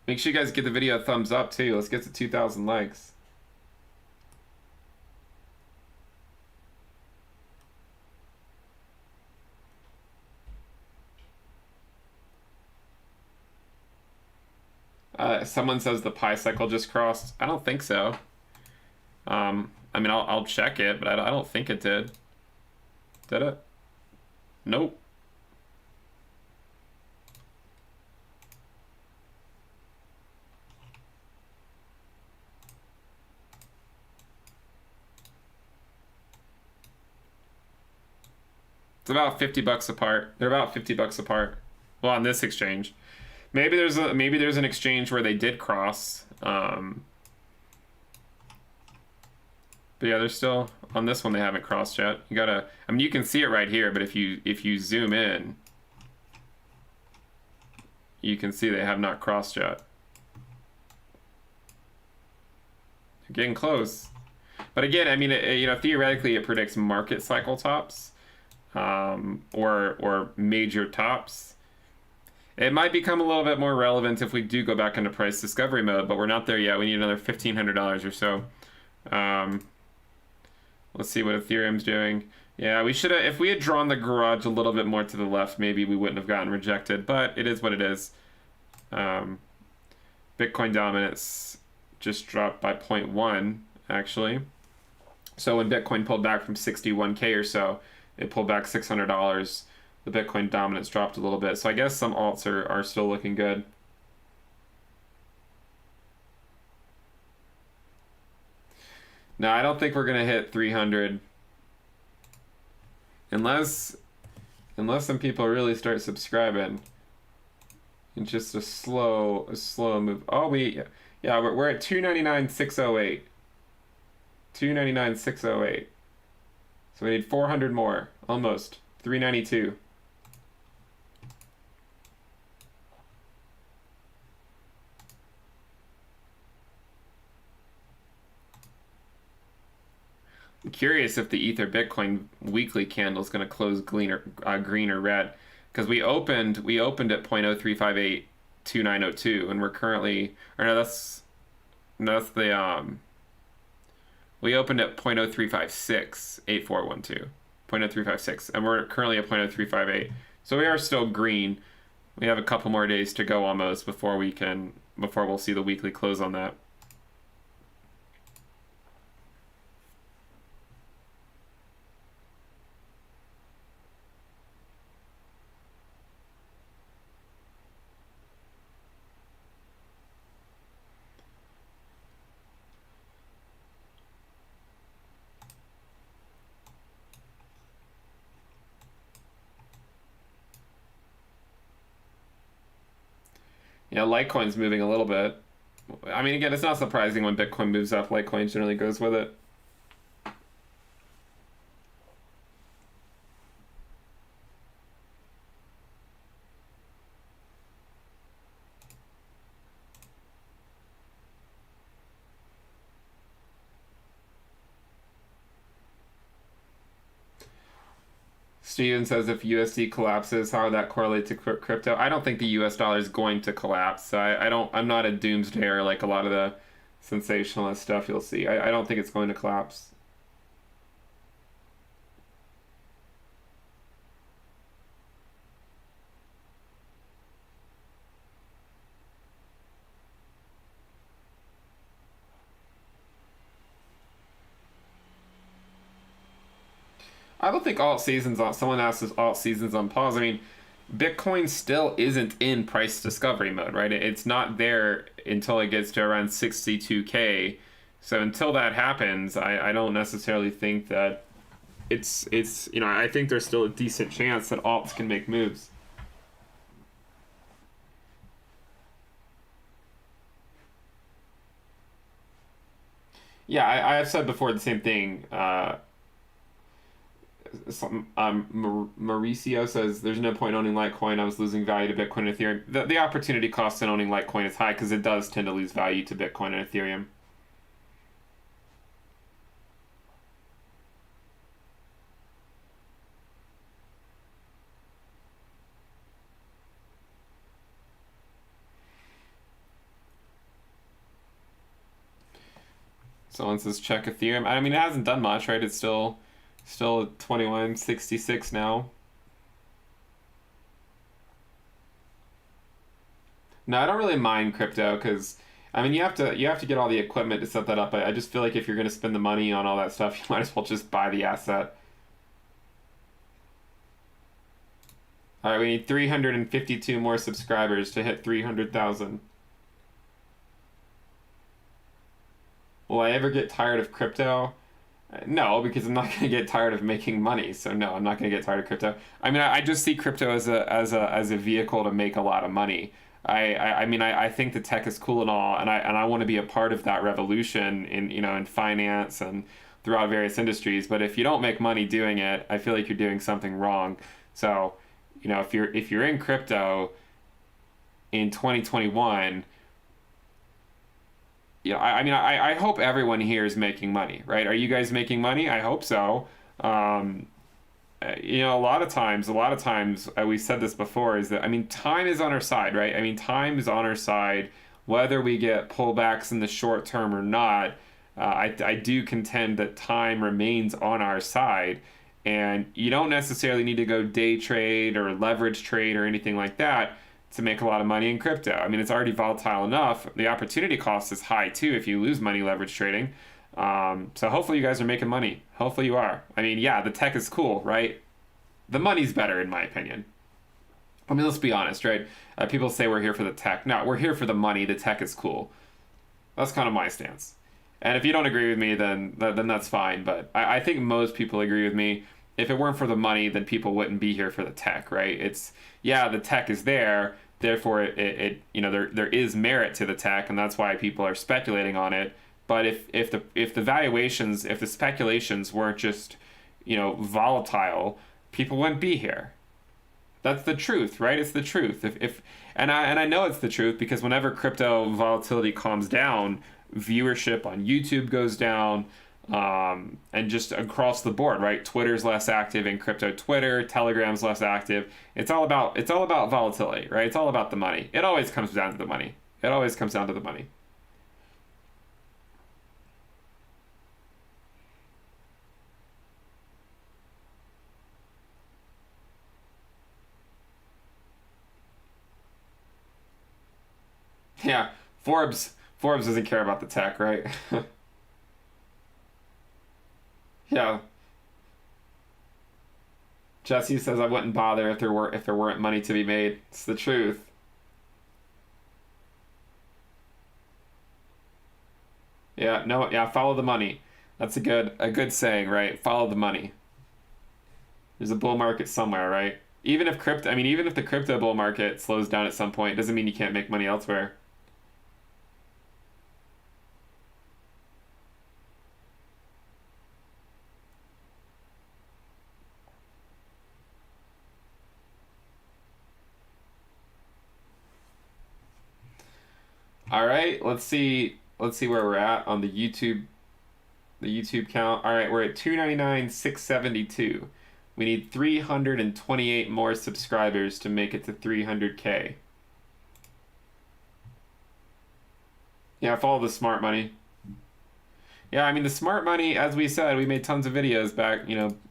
Make sure you guys give the video a thumbs up too. Let's get to 2,000 likes. Someone says the pi cycle just crossed. I don't think so. I mean, I'll check it, but I don't think it did. Did it? Nope. It's about 50 bucks apart. They're about 50 bucks apart. Well, on this exchange. Maybe there's an exchange where they did cross. But yeah, they're still on this one. They haven't crossed yet. You gotta. I mean, you can see it right here, but if you zoom in, you can see they have not crossed yet. They're getting close. But again, I mean, theoretically, it predicts market cycle tops, or major tops. It might become a little bit more relevant if we do go back into price discovery mode, but we're not there yet. We need another $1,500 or so. Let's see what Ethereum's doing. Yeah, we should have, if we had drawn the garage a little bit more to the left, maybe we wouldn't have gotten rejected, but it is what it is. Bitcoin dominance just dropped by 0.1, actually. So when Bitcoin pulled back from 61K or so, it pulled back $600. The Bitcoin dominance dropped a little bit. So I guess some alts are still looking good. No, I don't think we're going to hit 300. Unless some people really start subscribing. It's just a slow move. Oh, yeah, we're at 299,608. 299,608. So we need 400 more. Almost. 392. I'm curious if the Ether Bitcoin weekly candle is going to close green or red, because we opened at 0.03582902, and we're currently, or no, that's the we opened at 0.03568412, 0.0356, and we're currently at 0.0358. So we are still green. We have a couple more days to go almost before we'll see the weekly close on that. Yeah, Litecoin's moving a little bit. I mean, again, it's not surprising when Bitcoin moves up, Litecoin generally goes with it. Steven says if USD collapses, how would that correlate to crypto? I don't think the US dollar is going to collapse. So I don't. I'm not a doomsdayer like a lot of the sensationalist stuff you'll see. I don't think it's going to collapse. I don't think alt seasons on. Someone asked if alt seasons on pause. I mean, Bitcoin still isn't in price discovery mode, right? It's not there until it gets to around 62K. So until that happens, I don't necessarily think that it's you know, I think there's still a decent chance that alts can make moves. Yeah, I have said before the same thing. Mauricio says there's no point owning Litecoin. I was losing value to Bitcoin and Ethereum. The opportunity cost in owning Litecoin is high because it does tend to lose value to Bitcoin and Ethereum. Someone says check Ethereum. I mean, it hasn't done much, right? It's still at 2166 now. No, I don't really mind crypto because I mean you have to get all the equipment to set that up. I just feel like if you're going to spend the money on all that stuff, you might as well just buy the asset. All right, we need 352 more subscribers to hit 300,000. Will I ever get tired of crypto? No, because I'm not going to get tired of making money. So no, I'm not going to get tired of crypto. I mean, I just see crypto as a vehicle to make a lot of money. I mean, I think the tech is cool and all, and I want to be a part of that revolution in in finance and throughout various industries. But if you don't make money doing it, I feel like you're doing something wrong. So, if you're in crypto in 2021, I mean, I hope everyone here is making money, right? Are you guys making money? I hope so. A lot of times, we said this before, is that, I mean, time is on our side, right? I mean, time is on our side, whether we get pullbacks in the short term or not. I do contend that time remains on our side, and you don't necessarily need to go day trade or leverage trade or anything like that to make a lot of money in crypto. I mean, it's already volatile enough. The opportunity cost is high too if you lose money leverage trading. So hopefully you guys are making money. Hopefully you are. I mean, yeah, the tech is cool, right? The money's better in my opinion. I mean, let's be honest, right? People say we're here for the tech. No, we're here for the money. The tech is cool. That's kind of my stance. And if you don't agree with me, then that's fine. But I think most people agree with me. If it weren't for the money, then people wouldn't be here for the tech, right? The tech is there, therefore there is merit to the tech, and that's why people are speculating on it. But if the valuations, if the speculations weren't just volatile, people wouldn't be here. That's the truth, right? It's the truth. And I know it's the truth because whenever crypto volatility calms down, viewership on YouTube goes down. And just across the board, right? Twitter's less active in crypto. Telegram's less active. It's all about volatility, right? It's all about the money. It always comes down to the money. It always comes down to the money. Yeah, Forbes doesn't care about the tech, right? Yeah. Jesse says I wouldn't bother if there weren't money to be made. It's the truth. Yeah, no, yeah, follow the money. That's a good saying, right? Follow the money. There's a bull market somewhere, right? Even if the crypto bull market slows down at some point, it doesn't mean you can't make money elsewhere. All right, let's see where we're at on the YouTube count. All right, we're at 299,672. We need 328 more subscribers to make it to 300K. Yeah, follow the smart money. Yeah, I mean, the smart money, as we said, we made tons of videos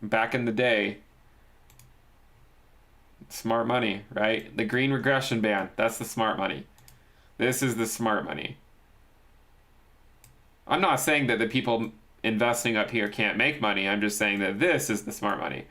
back in the day. Smart money, right? The green regression band, that's the smart money. This is the smart money. I'm not saying that the people investing up here can't make money. I'm just saying that this is the smart money.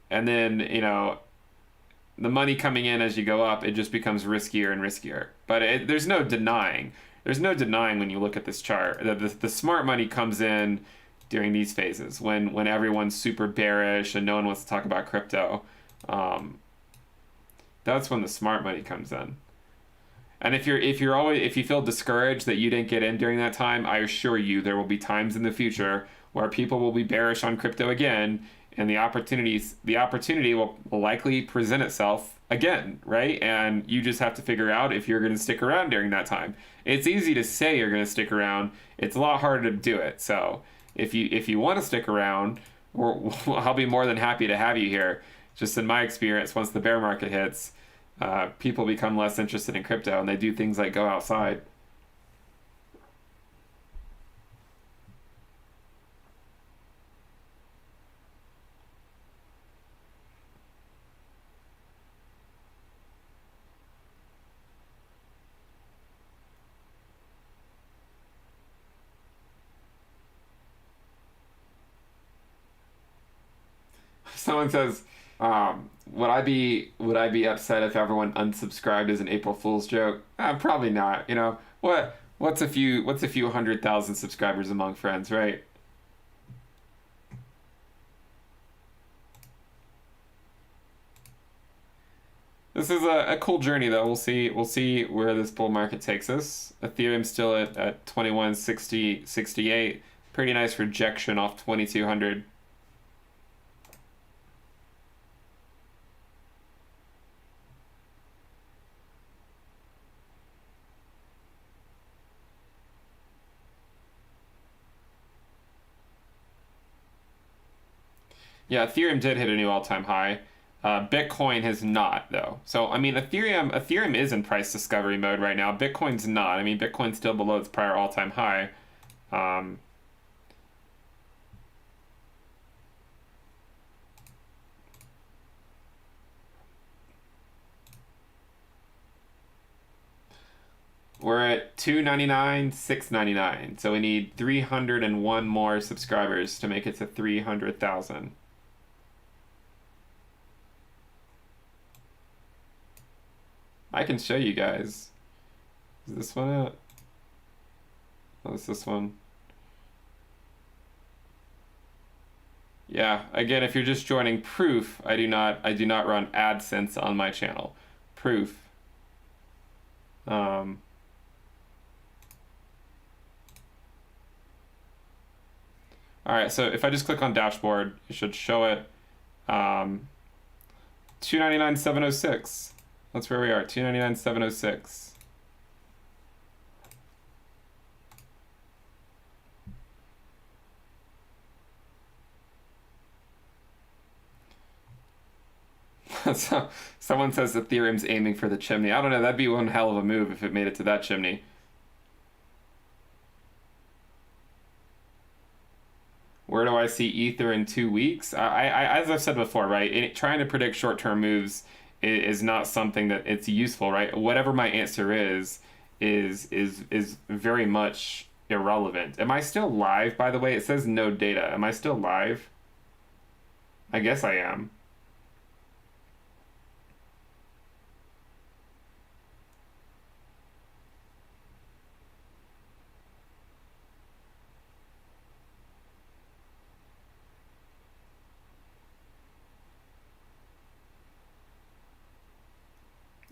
And then, the money coming in as you go up, it just becomes riskier and riskier. But there's no denying. There's no denying when you look at this chart that the smart money comes in during these phases when everyone's super bearish and no one wants to talk about crypto. That's when the smart money comes in. And if you feel discouraged that you didn't get in during that time, I assure you there will be times in the future where people will be bearish on crypto again, and the opportunity will likely present itself again, right? And you just have to figure out if you're going to stick around during that time. It's easy to say you're going to stick around. It's a lot harder to do it. So if you want to stick around, I'll be more than happy to have you here. Just in my experience, once the bear market hits, people become less interested in crypto and they do things like go outside. Someone says, would I be upset if everyone unsubscribed as an April Fool's joke? Probably not. What's a few 100,000 subscribers among friends, right? This is a cool journey though. We'll see where this bull market takes us. Ethereum's still at 21.68. Pretty nice rejection off 2200. Yeah, Ethereum did hit a new all-time high. Bitcoin has not, though. So, I mean, Ethereum is in price discovery mode right now. Bitcoin's not. I mean, Bitcoin's still below its prior all-time high. We're at 299, 699. So we need 301 more subscribers to make it to 300,000. I can show you guys. Is this one it? Oh, it's this one. Yeah, again, if you're just joining Proof, I do not run AdSense on my channel. Proof. All right, so if I just click on dashboard, it should show it 299,706. That's where we are, 299,706. So someone says Ethereum's aiming for the chimney. I don't know, that'd be one hell of a move if it made it to that chimney. Where do I see Ether in 2 weeks? As I've said before, right? Trying to predict short-term moves is not something that it's useful, right? Whatever my answer is very much irrelevant. Am I still live, by the way? It says no data. Am I still live? I guess I am.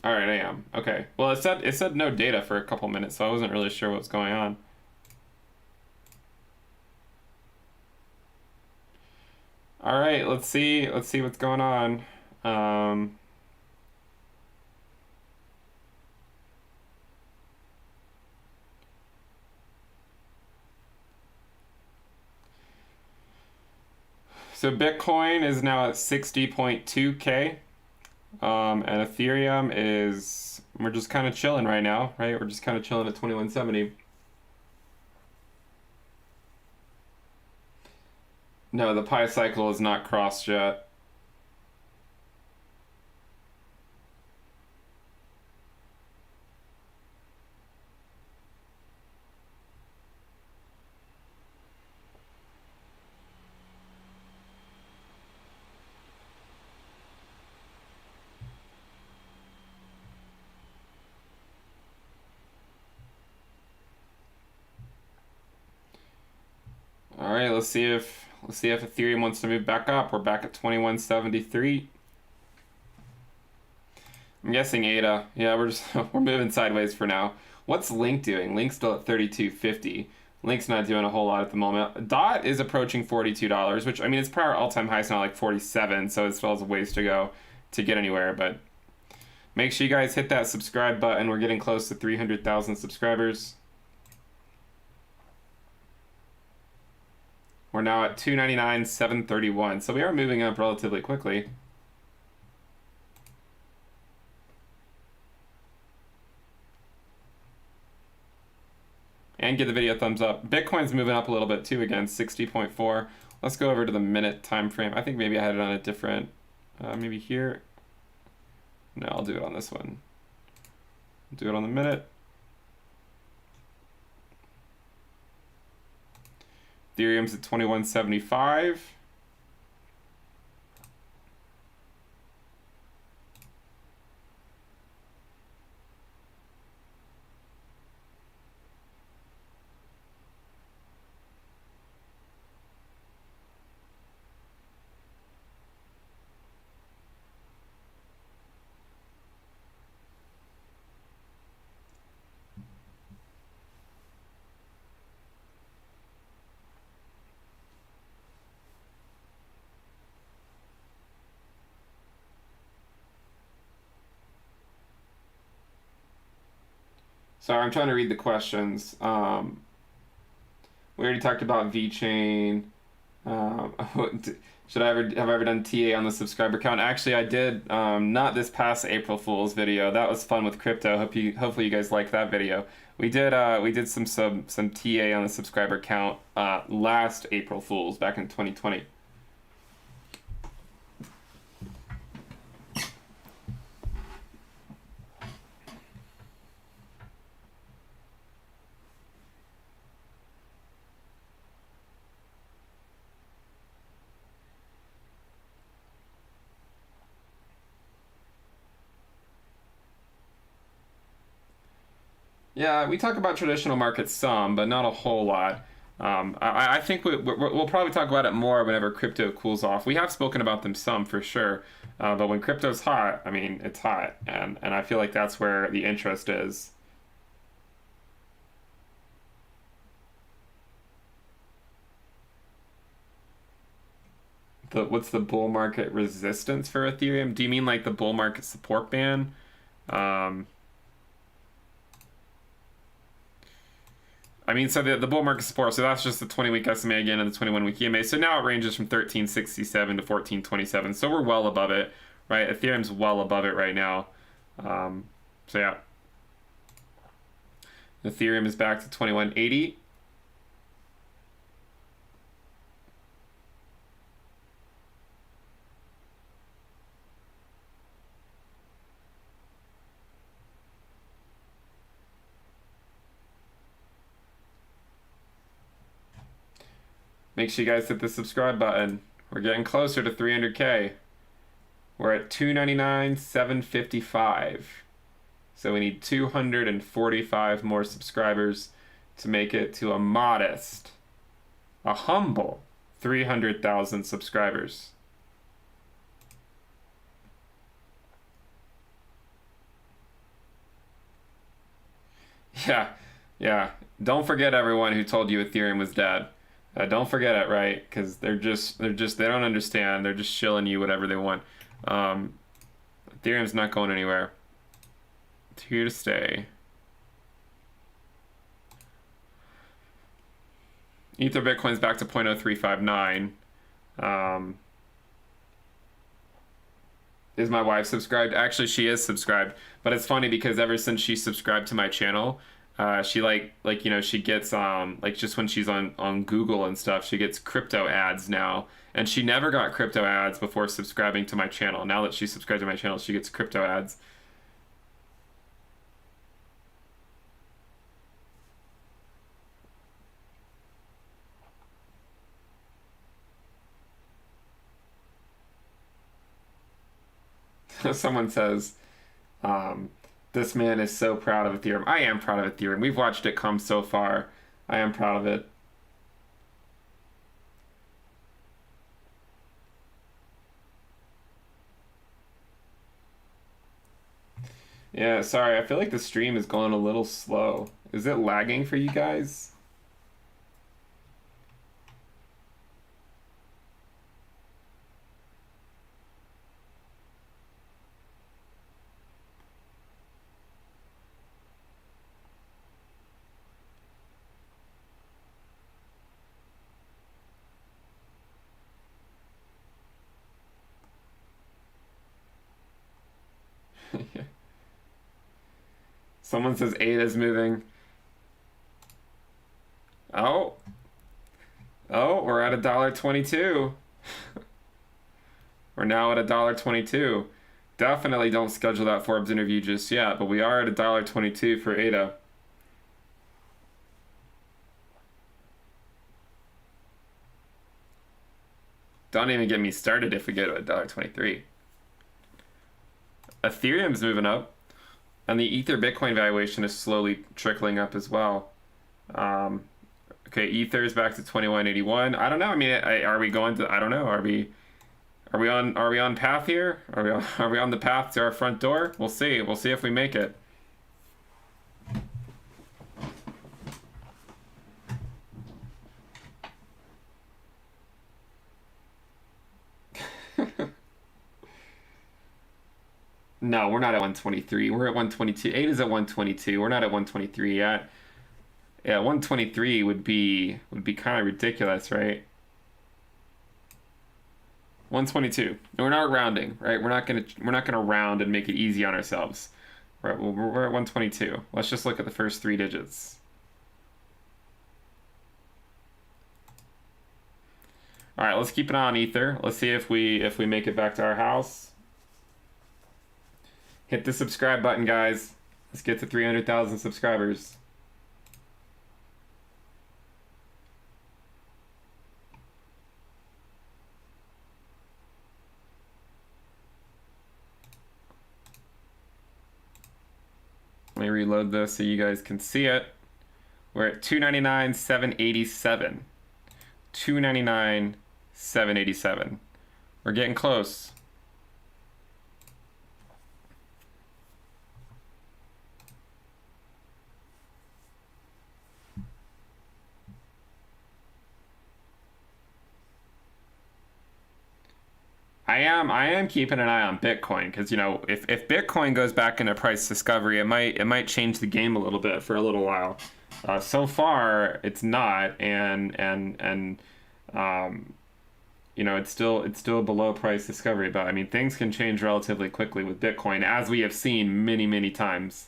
All right, I am. Okay. Well, it said no data for a couple minutes, so I wasn't really sure what was going on. All right, let's see what's going on. So Bitcoin is now at 60.2K. And Ethereum is, we're just kind of chilling right now, right? We're just kind of chilling at 2170. No, the pi cycle is not crossed yet. All right, let's see if Ethereum wants to move back up. We're back at 2173. I'm guessing ADA. Yeah, we're moving sideways for now. What's Link doing? Link's still at 32.50. Link's not doing a whole lot at the moment. DOT is approaching $42, which, I mean, it's probably our all-time high is now like 47, so it still has a ways to go to get anywhere, but make sure you guys hit that subscribe button. We're getting close to 300,000 subscribers. We're now at 299,731, so we are moving up relatively quickly. And give the video a thumbs up. Bitcoin's moving up a little bit too again, 60.4. Let's go over to the minute time frame. I think maybe I had it on a different, maybe here. No, I'll do it on this one. Do it on the minute. Ethereum's at 2175. Sorry, I'm trying to read the questions. We already talked about VeChain. Have I ever done TA on the subscriber count? Actually, I did. Not this past April Fool's video. That was fun with crypto. Hopefully you guys liked that video. We did some TA on the subscriber count last April Fool's back in 2020. Yeah, we talk about traditional markets some, but not a whole lot. I think we'll probably talk about it more whenever crypto cools off. We have spoken about them some for sure, but when crypto's hot, I mean, it's hot, and I feel like that's where the interest is. What's the bull market resistance for Ethereum? Do you mean like the bull market support band? I mean, so the bull market support, so that's just the 20-week SMA again and the 21-week EMA. So now it ranges from 1367 to 1427. So we're well above it, right? Ethereum's well above it right now. So yeah. Ethereum is back to 2180. Make sure you guys hit the subscribe button. We're getting closer to 300K. We're at 299,755. So we need 245 more subscribers to make it to a modest, a humble 300,000 subscribers. Yeah. Don't forget everyone who told you Ethereum was dead. Don't forget it, right? Because they don't understand. They're just shilling you whatever they want. Ethereum's not going anywhere. It's here to stay. Ether Bitcoin's back to 0.0359. Um, is my wife subscribed? Actually, she is subscribed, but it's funny because ever since she subscribed to my channel, she she gets like just when she's on Google and stuff, she gets crypto ads now, and she never got crypto ads before subscribing to my channel. Now that she's subscribed to my channel, she gets crypto ads. Someone says, this man is so proud of Ethereum. I am proud of Ethereum. We've watched it come so far. I am proud of it. Yeah, sorry. I feel like the stream is going a little slow. Is it lagging for you guys? Someone says ADA is moving. Oh. Oh, we're at $1.22. We're now at $1.22. Definitely don't schedule that Forbes interview just yet, but we are at $1.22 for ADA. Don't even get me started if we go to $1.23. Ethereum's moving up, and the Ether Bitcoin valuation is slowly trickling up as well. Okay, Ether is back to 2181. I don't know. I mean, are we going to? I don't know. Are we on path here? Are we on the path to our front door? We'll see. We'll see if we make it. No, we're not at 123. We're at 122. 8 is at 122. We're not at 123 yet. Yeah, 123 would be kind of ridiculous, right? 122. No, we're not rounding, right? We're not gonna round and make it easy on ourselves. We're at 122. Let's just look at the first three digits. All right, let's keep an eye on Ether. Let's see if we make it back to our house. Hit the subscribe button, guys. Let's get to 300,000 subscribers. Let me reload this so you guys can see it. We're at 299,787. 299,787. We're getting close. I am keeping an eye on Bitcoin because, you know, if Bitcoin goes back into price discovery, it might change the game a little bit for a little while. So far, it's not, and you know, it's still below price discovery. But I mean, things can change relatively quickly with Bitcoin, as we have seen many times.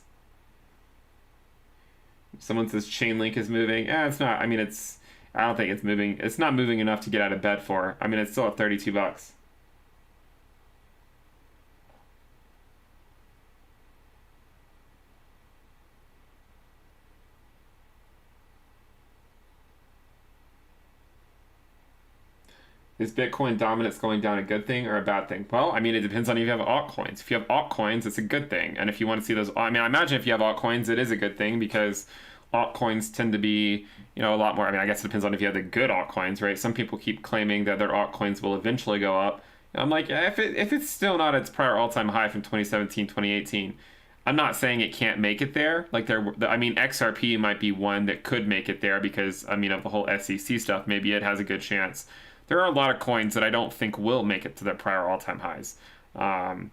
Someone says Chainlink is moving. It's not. I mean, I don't think it's moving. It's not moving enough to get out of bed for. I mean, it's still at $32. Is Bitcoin dominance going down a good thing or a bad thing? Well, I mean, it depends on if you have altcoins. If you have altcoins, it's a good thing. And if you want to see those, I mean, I imagine if you have altcoins, it is a good thing because altcoins tend to be, you know, a lot more. I mean, I guess it depends on if you have the good altcoins, right? Some people keep claiming that their altcoins will eventually go up. And I'm like, yeah, if it's still not its prior all-time high from 2017, 2018, I'm not saying it can't make it there. Like I mean, XRP might be one that could make it there because, I mean, of the whole SEC stuff, maybe it has a good chance. There are a lot of coins that I don't think will make it to their prior all-time highs, and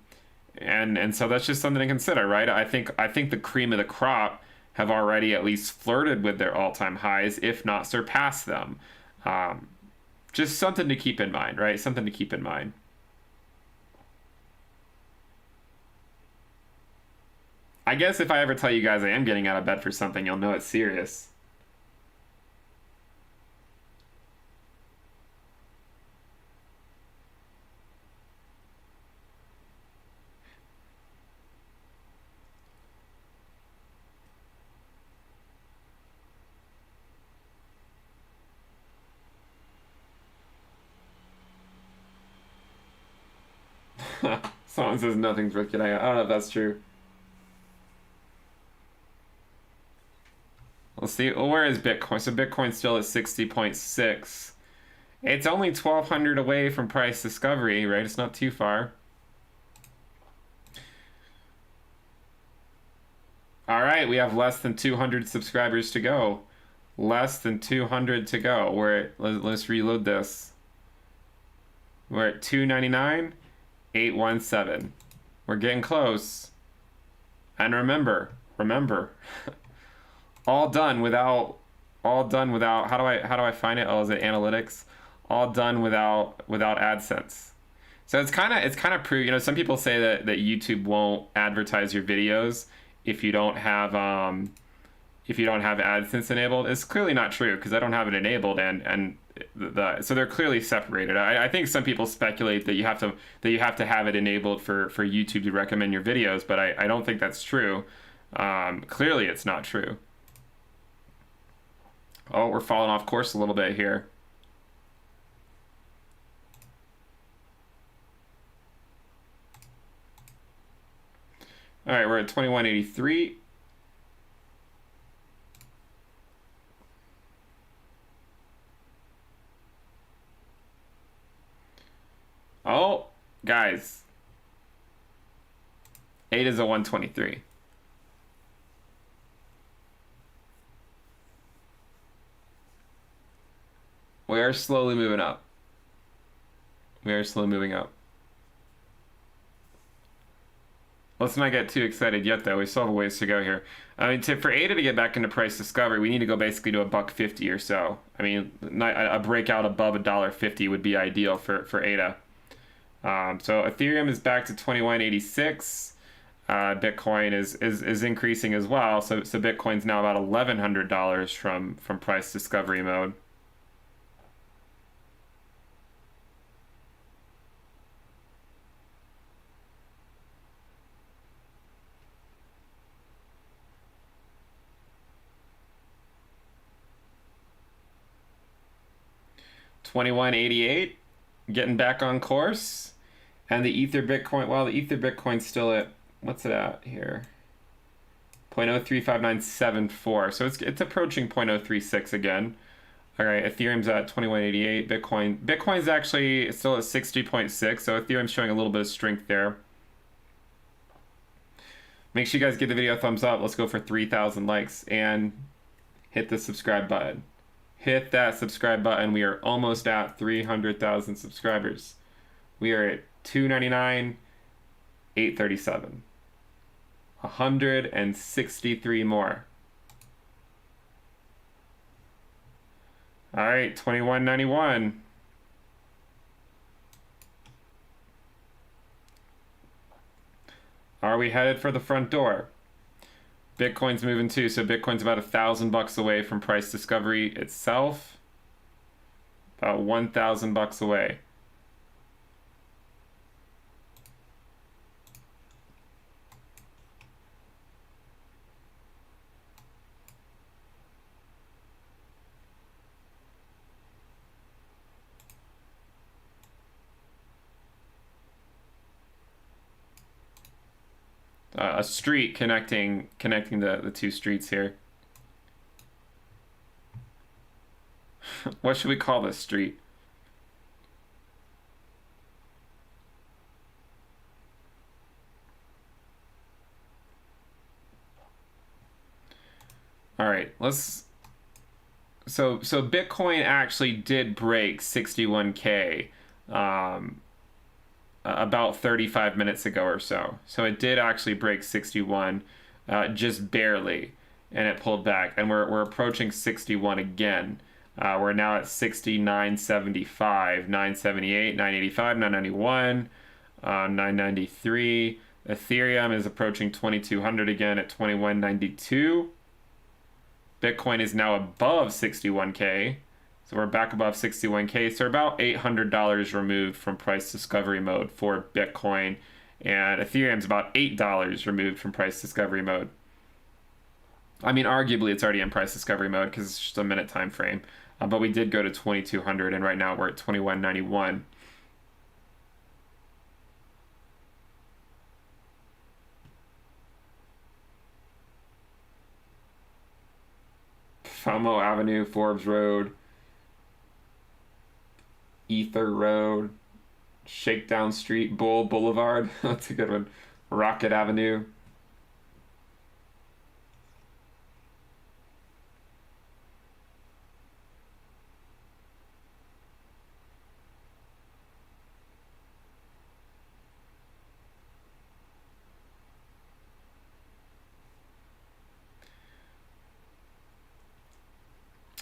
so that's just something to consider, right? I think the cream of the crop have already at least flirted with their all-time highs, if not surpassed them. Just something to keep in mind, right? Something to keep in mind. I guess if I ever tell you guys I am getting out of bed for something, you'll know it's serious. Someone says nothing's worth getting out. I don't know if that's true. Let's see. Well, where is Bitcoin? So Bitcoin's still at 60.6. It's only 1,200 away from price discovery, right? It's not too far. All right, we have less than 200 subscribers to go. Less than 200 to go. Let's reload this. We're at 299, 817. We're getting close. And remember, all done without how do I find it? Oh, is it analytics? All done without AdSense. So it's kind of proof, you know, some people say that YouTube won't advertise your videos if you don't have AdSense enabled. It's clearly not true because I don't have it enabled, so they're clearly separated. I think some people speculate that you have to have it enabled for YouTube to recommend your videos, but I don't think that's true. Clearly it's not true. Oh, we're falling off course a little bit here. All right, we're at 2183. Oh, guys. 8 is a 123. We are slowly moving up. We are slowly moving up. Let's not get too excited yet, though. We still have a ways to go here. I mean, for ADA to get back into price discovery, we need to go basically to $1.50 or so. I mean, a breakout above $1.50 would be ideal for ADA. So Ethereum is back to 2186. Bitcoin is increasing as well. So Bitcoin's now about $1,100 from price discovery mode. $21.88, getting back on course. And the Ether Bitcoin, well, the Ether Bitcoin's still at, what's it at here? 0.035974. So it's approaching 0.036 again. All right, Ethereum's at 21.88. Bitcoin's actually still at 60.6. So Ethereum's showing a little bit of strength there. Make sure you guys give the video a thumbs up. Let's go for 3,000 likes and hit the subscribe button. Hit that subscribe button. We are almost at 300,000 subscribers. We are at 299, 837. 163 more. All right, 2191. Are we headed for the front door? Bitcoin's moving too, so Bitcoin's about $1,000 away from price discovery itself. About $1,000 away. A street connecting the two streets here. What should we call this street? All right, so Bitcoin actually did break 61K about 35 minutes ago or so. So it did actually break 61, just barely, and it pulled back. And we're approaching 61 again. We're now at 69.75, 978, 985, 991, 993. Ethereum is approaching 2,200 again at 2192. Bitcoin is now above 61K. So we're back above 61K. So we're about $800 removed from price discovery mode for Bitcoin. And Ethereum's about $8 removed from price discovery mode. I mean, arguably it's already in price discovery mode because it's just a minute time frame. But we did go to 2,200, and right now we're at 2191. FOMO Avenue, Forbes Road, Ether Road, Shakedown Street, Bull Boulevard. That's a good one. Rocket Avenue.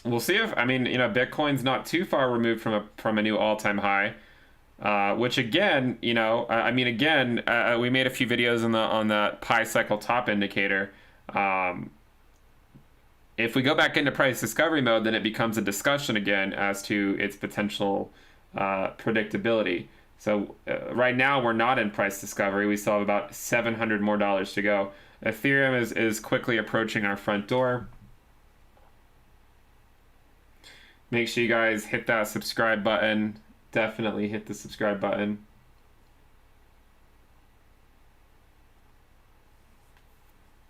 We'll see if, I mean, you know, Bitcoin's not too far removed from a new all-time high, which again, you know, I mean, again, we made a few videos on the pi cycle top indicator. If we go back into price discovery mode, then it becomes a discussion again as to its potential predictability. So right now we're not in price discovery. We still have about $700 more to go. Ethereum is quickly approaching our front door. Make sure you guys hit that subscribe button. Definitely hit the subscribe button.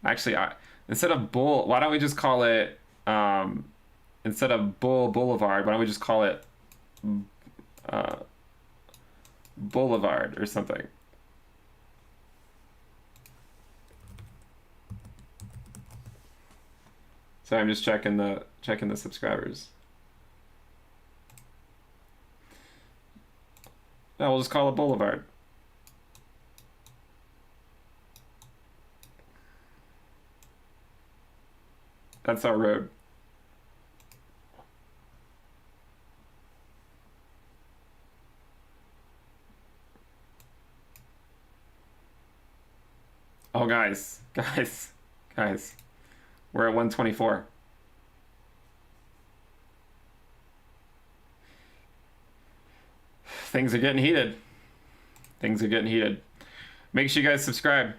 Actually, instead of Bull, why don't we just call it, instead of Bull Boulevard, why don't we just call it Boulevard or something? So I'm just checking the subscribers. No, we'll just call it Boulevard. That's our road. Oh, guys. We're at 124. Things are getting heated. Make sure you guys subscribe.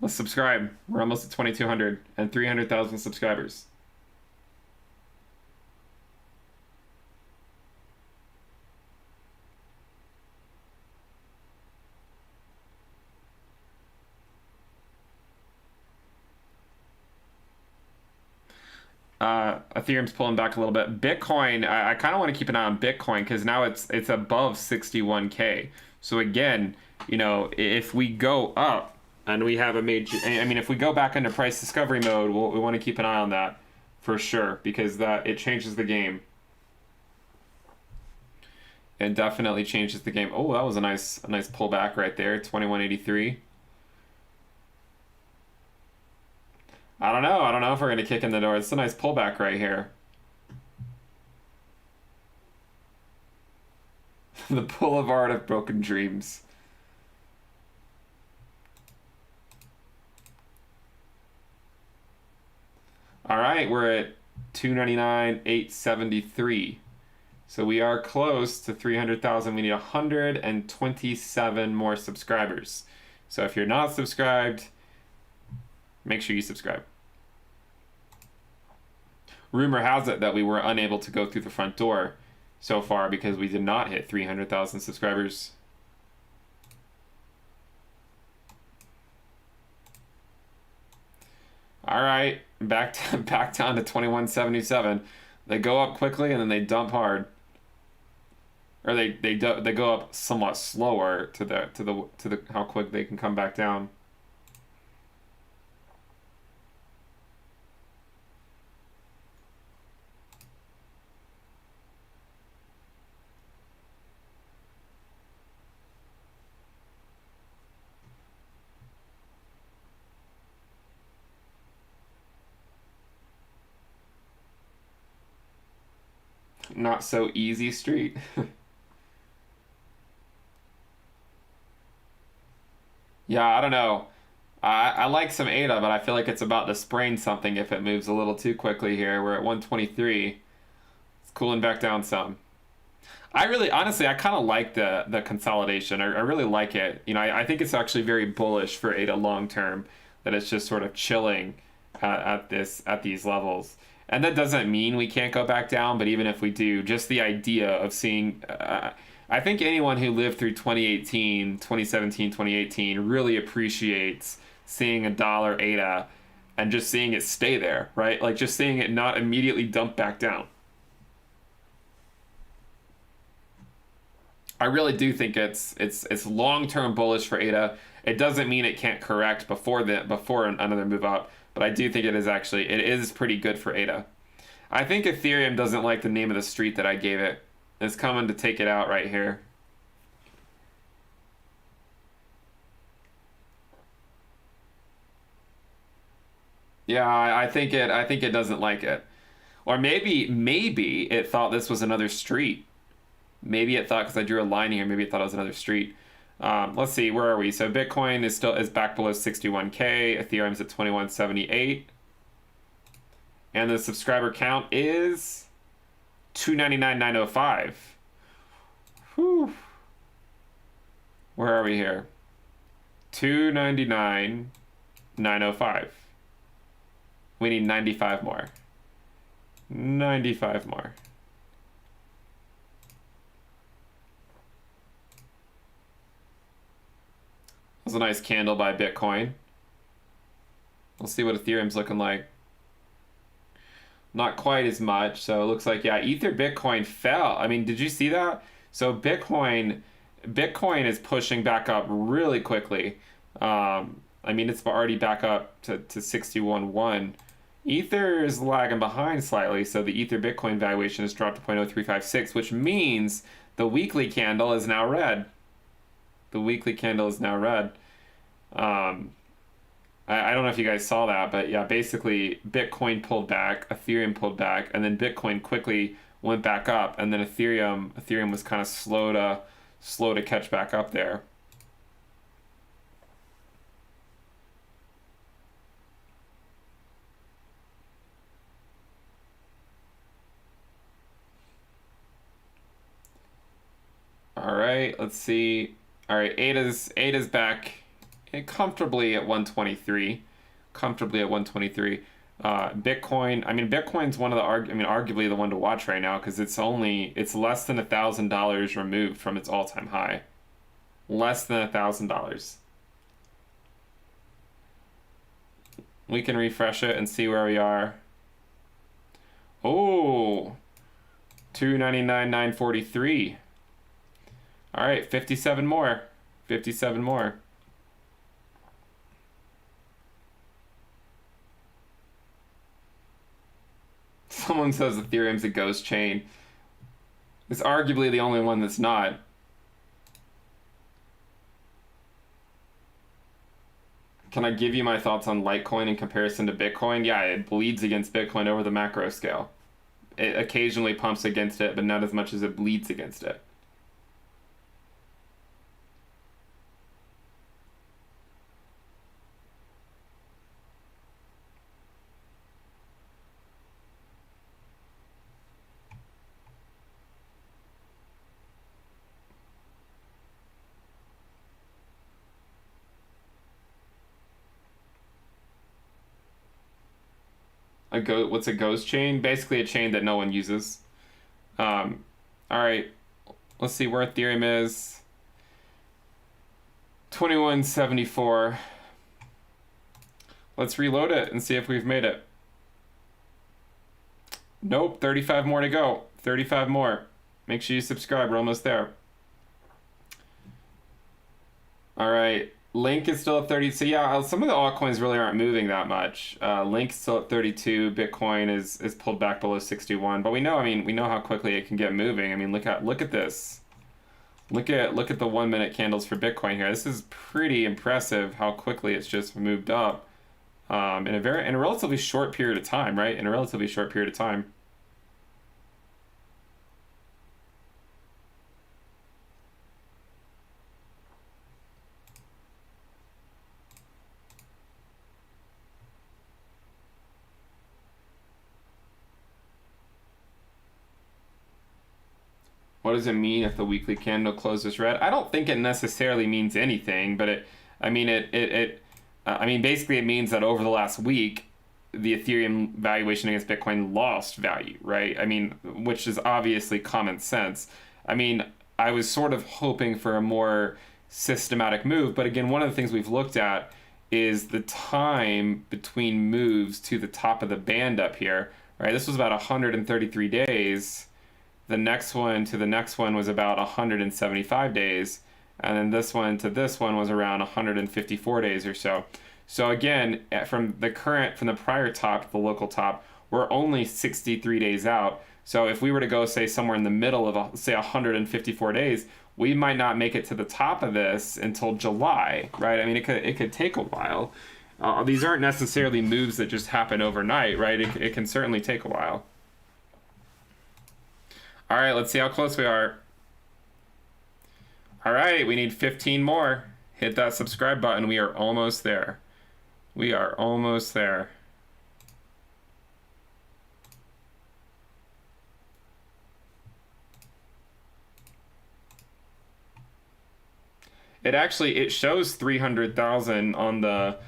Let's subscribe. We're almost at 2,200 and 300,000 subscribers. Ethereum's pulling back a little bit. Bitcoin, I kind of want to keep an eye on Bitcoin because now it's above 61K. So again, you know, if we go up and we have a major, I mean, if we go back into price discovery mode, we want to keep an eye on that for sure because it changes the game. It definitely changes the game. Oh, that was a nice pullback right there, 2183. I don't know if we're going to kick in the door. It's a nice pullback right here. The Boulevard of Broken Dreams. All right, we're at 299,873. So we are close to 300,000. We need 127 more subscribers. So if you're not subscribed, make sure you subscribe. Rumor has it that we were unable to go through the front door so far because we did not hit 300,000 subscribers. All right, back down to 2177. They go up quickly and then they dump hard, or they go up somewhat slower to the how quick they can come back down. not so easy street. Yeah, I don't know. I like some ADA, but I feel like it's about to sprain something if it moves a little too quickly here. We're at 123. It's cooling back down some. I really, honestly, I kind of like the consolidation. I really like it. You know, I think it's actually very bullish for ADA long term, that it's just sort of chilling at these levels. And that doesn't mean we can't go back down, but even if we do, just the idea of seeing, I think anyone who lived through 2018, 2017, 2018 really appreciates seeing a dollar ADA and just seeing it stay there, right? Like just seeing it not immediately dump back down. I really do think it's long-term bullish for ADA. It doesn't mean it can't correct before another move up, but I do think it is pretty good for ADA. I think Ethereum doesn't like the name of the street that I gave it. It's coming to take it out right here. Yeah, I think it doesn't like it. Or maybe it thought this was another street. Maybe it thought, because I drew a line here, maybe it thought it was another street. Let's see, where are we? So Bitcoin is back below 61K. Ethereum's at 2178. And the subscriber count is 299,905. Whew. Where are we here? 299,905. We need 95 more. 95 more. That was a nice candle by Bitcoin. We'll see what Ethereum's looking like. Not quite as much. So it looks like, yeah, Bitcoin fell. I mean, did you see that? So Bitcoin is pushing back up really quickly. I mean, it's already back up to 61.1. Ether is lagging behind slightly, so the Ether Bitcoin valuation has dropped to 0.0356, which means the weekly candle is now red. The weekly candle is now red. I don't know if you guys saw that, but yeah, basically Bitcoin pulled back, Ethereum pulled back, and then Bitcoin quickly went back up, and then Ethereum was kind of slow to catch back up there. All right, let's see. All right, ADA's back comfortably at 123. Comfortably at 123. Bitcoin, I mean, Bitcoin's one of arguably the one to watch right now, because it's less than $1,000 removed from its all-time high. Less than $1,000. We can refresh it and see where we are. Oh, 299,943. All right, 57 more. 57 more. Someone says Ethereum's a ghost chain. It's arguably the only one that's not. Can I give you my thoughts on Litecoin in comparison to Bitcoin? Yeah, it bleeds against Bitcoin over the macro scale. It occasionally pumps against it, but not as much as it bleeds against it. What's a ghost chain? Basically a chain that no one uses. All right, let's see where Ethereum is. 2174. Let's reload it and see if we've made it. Nope, 35 more to go. 35 more. Make sure you subscribe. We're almost there. All right. Link is still at 30. So yeah, some of the altcoins really aren't moving that much. Link's still at 32. Bitcoin is pulled back below 61. But we know how quickly it can get moving. I mean, look at this. Look at the 1 minute candles for Bitcoin here. This is pretty impressive how quickly it's just moved up in a relatively short period of time, right? In a relatively short period of time. what does it mean if the weekly candle closes red? I don't think it necessarily means anything, but I mean, basically it means that over the last week, the Ethereum valuation against Bitcoin lost value, right? I mean, which is obviously common sense. I mean, I was sort of hoping for a more systematic move, but again, one of the things we've looked at is the time between moves to the top of the band up here, right? This was about 133 days. The next one to the next one was about 175 days. And then this one to this one was around 154 days or so. So again, from the prior top to the local top, we're only 63 days out. So if we were to go, say, somewhere in the middle of, say, 154 days, we might not make it to the top of this until July, right? I mean, it could take a while. These aren't necessarily moves that just happen overnight, right? It can certainly take a while. All right, let's see how close we are. All right, we need 15 more. Hit that subscribe button. We are almost there. We are almost there. It shows 300,000 on the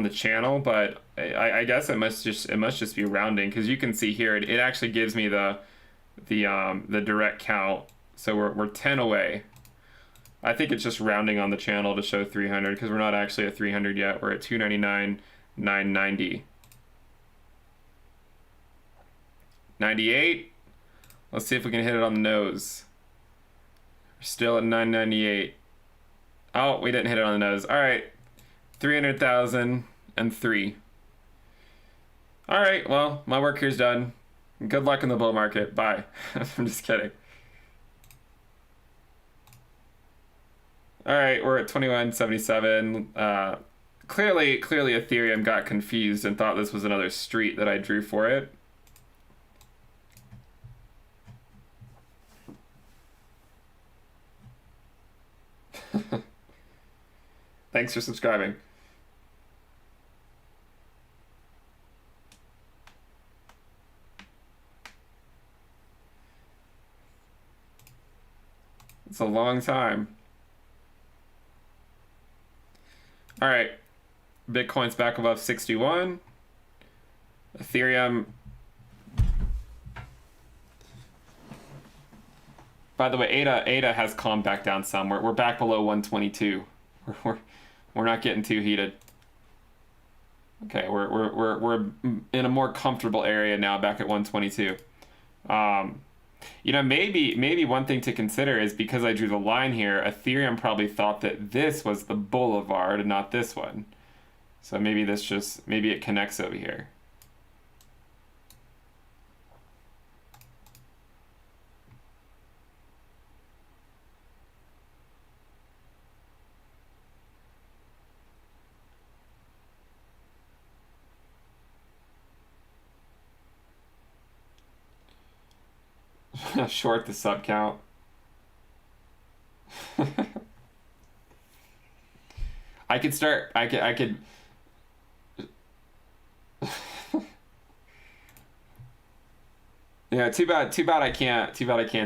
channel, but I guess it must just be rounding, because you can see here it actually gives me the direct count. So we're 10 away. I think it's just rounding on the channel to show 300, because we're not actually at 300 yet. We're at 299,990. 98. Let's see if we can hit it on the nose. We're still at 998. Oh, we didn't hit it on the nose. All right, 300,003. All right, well, my work here's done. Good luck in the bull market. Bye. I'm just kidding. All right, we're at 2177. Clearly Ethereum got confused and thought this was another street that I drew for it. Thanks for subscribing. It's a long time. All right, Bitcoin's back above 61. Ethereum. By the way, ADA has calmed back down some. We're back below 122. We're not getting too heated. Okay, we're in a more comfortable area now, back at 122. You know, maybe one thing to consider is, because I drew the line here, Ethereum probably thought that this was the boulevard and not this one. So maybe it connects over here. Short the sub count. I could yeah, too bad I can't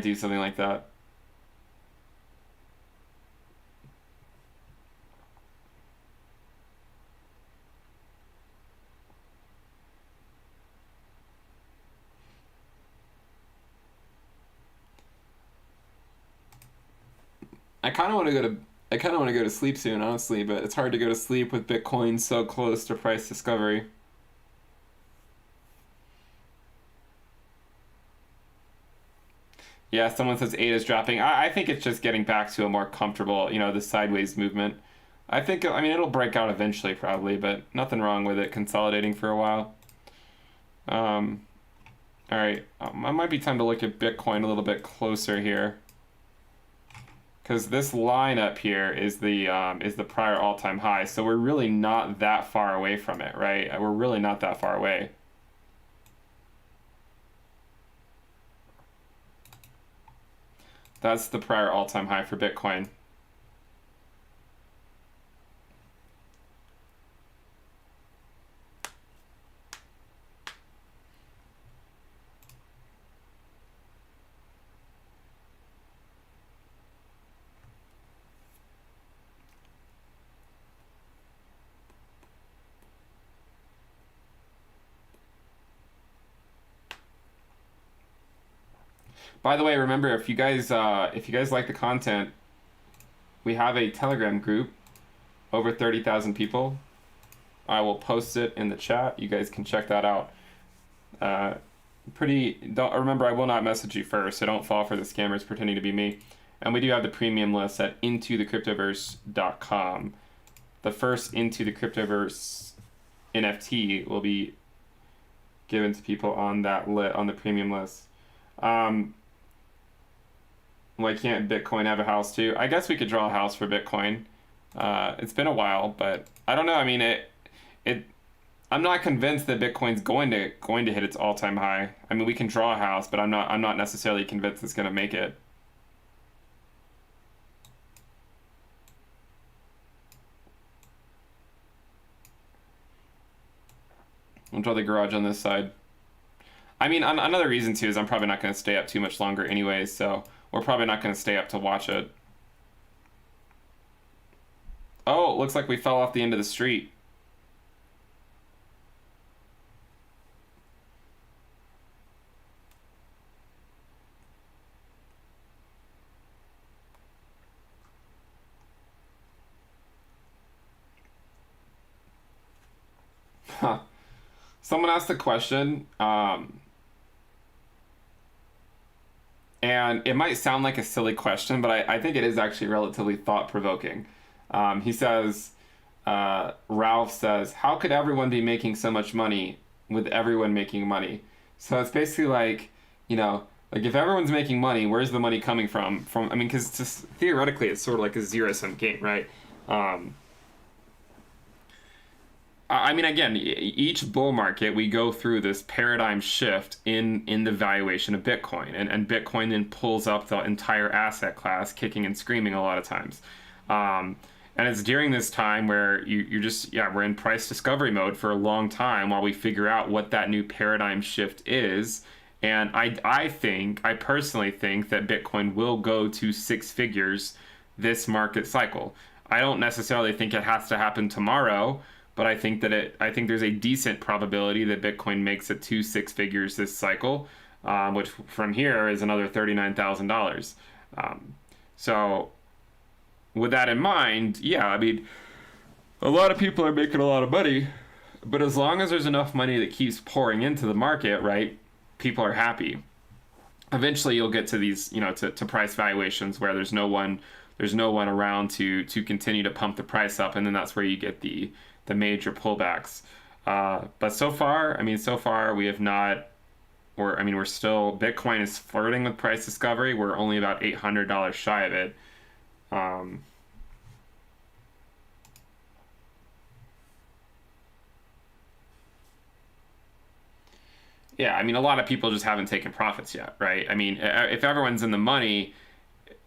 do something like that. I kind of want to go to sleep soon, honestly, but it's hard to go to sleep with Bitcoin so close to price discovery. Yeah, someone says ADA's dropping. I think it's just getting back to a more comfortable, the sideways movement. I mean, it'll break out eventually probably, but nothing wrong with it consolidating for a while. All right, it might be time to look at Bitcoin a little bit closer here, because this line up here is the prior all-time high, so we're really not that far away from it, right? We're really not that far away. That's the prior all-time high for Bitcoin. By the way, remember, if you guys like the content, we have a Telegram group, over 30,000 people. I will post it in the chat. You guys can check that out. Don't remember, I will not message you first, so don't fall for the scammers pretending to be me. And we do have the premium list at intothecryptoverse.com. The first Into the Cryptoverse NFT will be given to people on that on the premium list. Why can't Bitcoin have a house too? I guess we could draw a house for Bitcoin. It's been a while, but I don't know. I mean, I'm not convinced that Bitcoin's going to hit its all-time high. I mean, we can draw a house, but I'm not necessarily convinced it's going to make it. I'll draw the garage on this side. I mean, another reason too is I'm probably not going to stay up too much longer anyways, so we're probably not going to stay up to watch it. Oh, it looks like we fell off the end of the street. Huh. Someone asked a question, and it might sound like a silly question, but I think it is actually relatively thought-provoking. He says, Ralph says, how could everyone be making so much money with everyone making money? So it's basically like, like if everyone's making money, where's the money coming from? I mean, because theoretically, it's sort of like a zero-sum game, right? I mean, again, each bull market, we go through this paradigm shift in the valuation of Bitcoin. And Bitcoin then pulls up the entire asset class, kicking and screaming a lot of times. And it's during this time where we're in price discovery mode for a long time while we figure out what that new paradigm shift is. And I personally think that Bitcoin will go to 6 figures this market cycle. I don't necessarily think it has to happen tomorrow, but I think there's a decent probability that Bitcoin makes it to 6 figures this cycle, which from here is another $39,000. So with that in mind, yeah, I mean, a lot of people are making a lot of money, but as long as there's enough money that keeps pouring into the market, right, people are happy. Eventually you'll get to these, to price valuations where there's no one around to continue to pump the price up, and then that's where you get the major pullbacks. But so far we have not. We're still, Bitcoin is flirting with price discovery. We're only about $800 shy of it. Yeah, I mean, a lot of people just haven't taken profits yet, right? I mean, if everyone's in the money,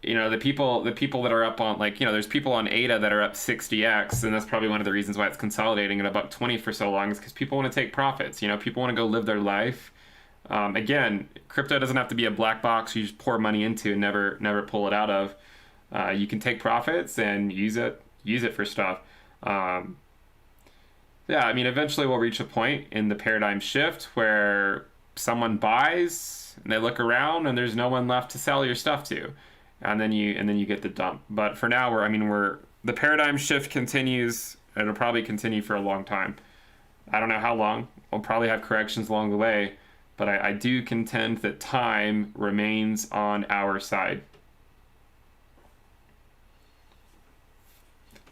the people that are up on, there's people on ADA that are up 60x, and that's probably one of the reasons why it's consolidating at $1.20 for so long, is because people want to take profits. People want to go live their life. Again, crypto doesn't have to be a black box you just pour money into and never pull it out of. You can take profits and use it for stuff. Yeah, I mean, eventually we'll reach a point in the paradigm shift where someone buys and they look around and there's no one left to sell your stuff to. And then you get the dump. But for now, the paradigm shift continues. It'll probably continue for a long time. I don't know how long. We'll probably have corrections along the way, but I do contend that time remains on our side.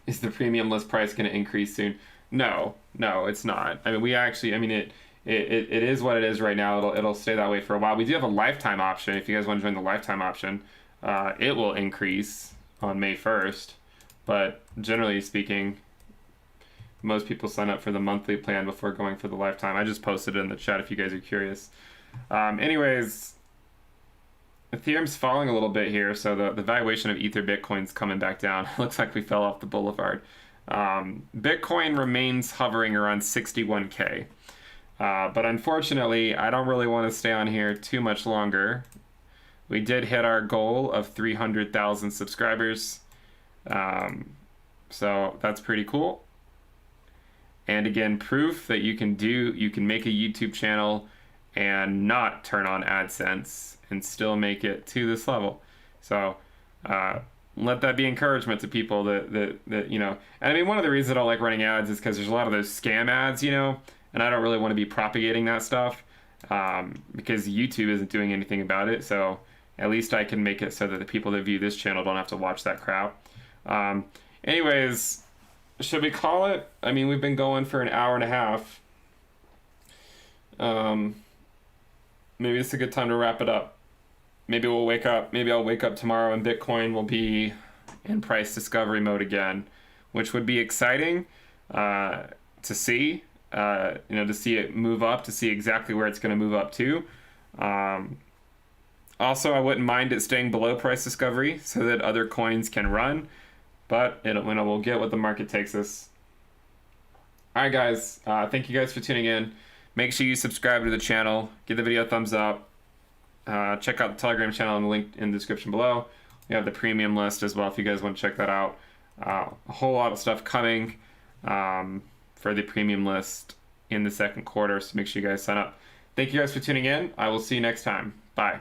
Is the premium list price going to increase soon? No, it's not. I mean, it is what it is right now. It'll stay that way for a while. We do have a lifetime option. If you guys want to join the lifetime option, it will increase on May 1st. But generally speaking, most people sign up for the monthly plan before going for the lifetime. I just posted it in the chat if you guys are curious. Anyways, Ethereum's falling a little bit here, so the valuation of Ether Bitcoin's coming back down. Looks like we fell off the boulevard. Bitcoin remains hovering around 61K. But unfortunately, I don't really want to stay on here too much longer. We did hit our goal of 300,000 subscribers. So that's pretty cool. And again, proof that you can make a YouTube channel and not turn on AdSense and still make it to this level. So let that be encouragement to people that you know. And I mean, one of the reasons I don't like running ads is because there's a lot of those scam ads, you know, and I don't really want to be propagating that stuff because YouTube isn't doing anything about it. So at least I can make it so that the people that view this channel don't have to watch that crap. Anyways, should we call it? I mean, we've been going for an hour and a half. Maybe it's a good time to wrap it up. Maybe we'll wake up. Maybe I'll wake up tomorrow and Bitcoin will be in price discovery mode again, which would be exciting to see. You know, to see it move up, to see exactly where it's going to move up to. Also, I wouldn't mind it staying below price discovery so that other coins can run, but we'll get what the market takes us. All right, guys. Thank you guys for tuning in. Make sure you subscribe to the channel. Give the video a thumbs up. Check out the Telegram channel and the link in the description below. We have the premium list as well if you guys want to check that out. A whole lot of stuff coming for the premium list in the second quarter, so make sure you guys sign up. Thank you guys for tuning in. I will see you next time. Bye.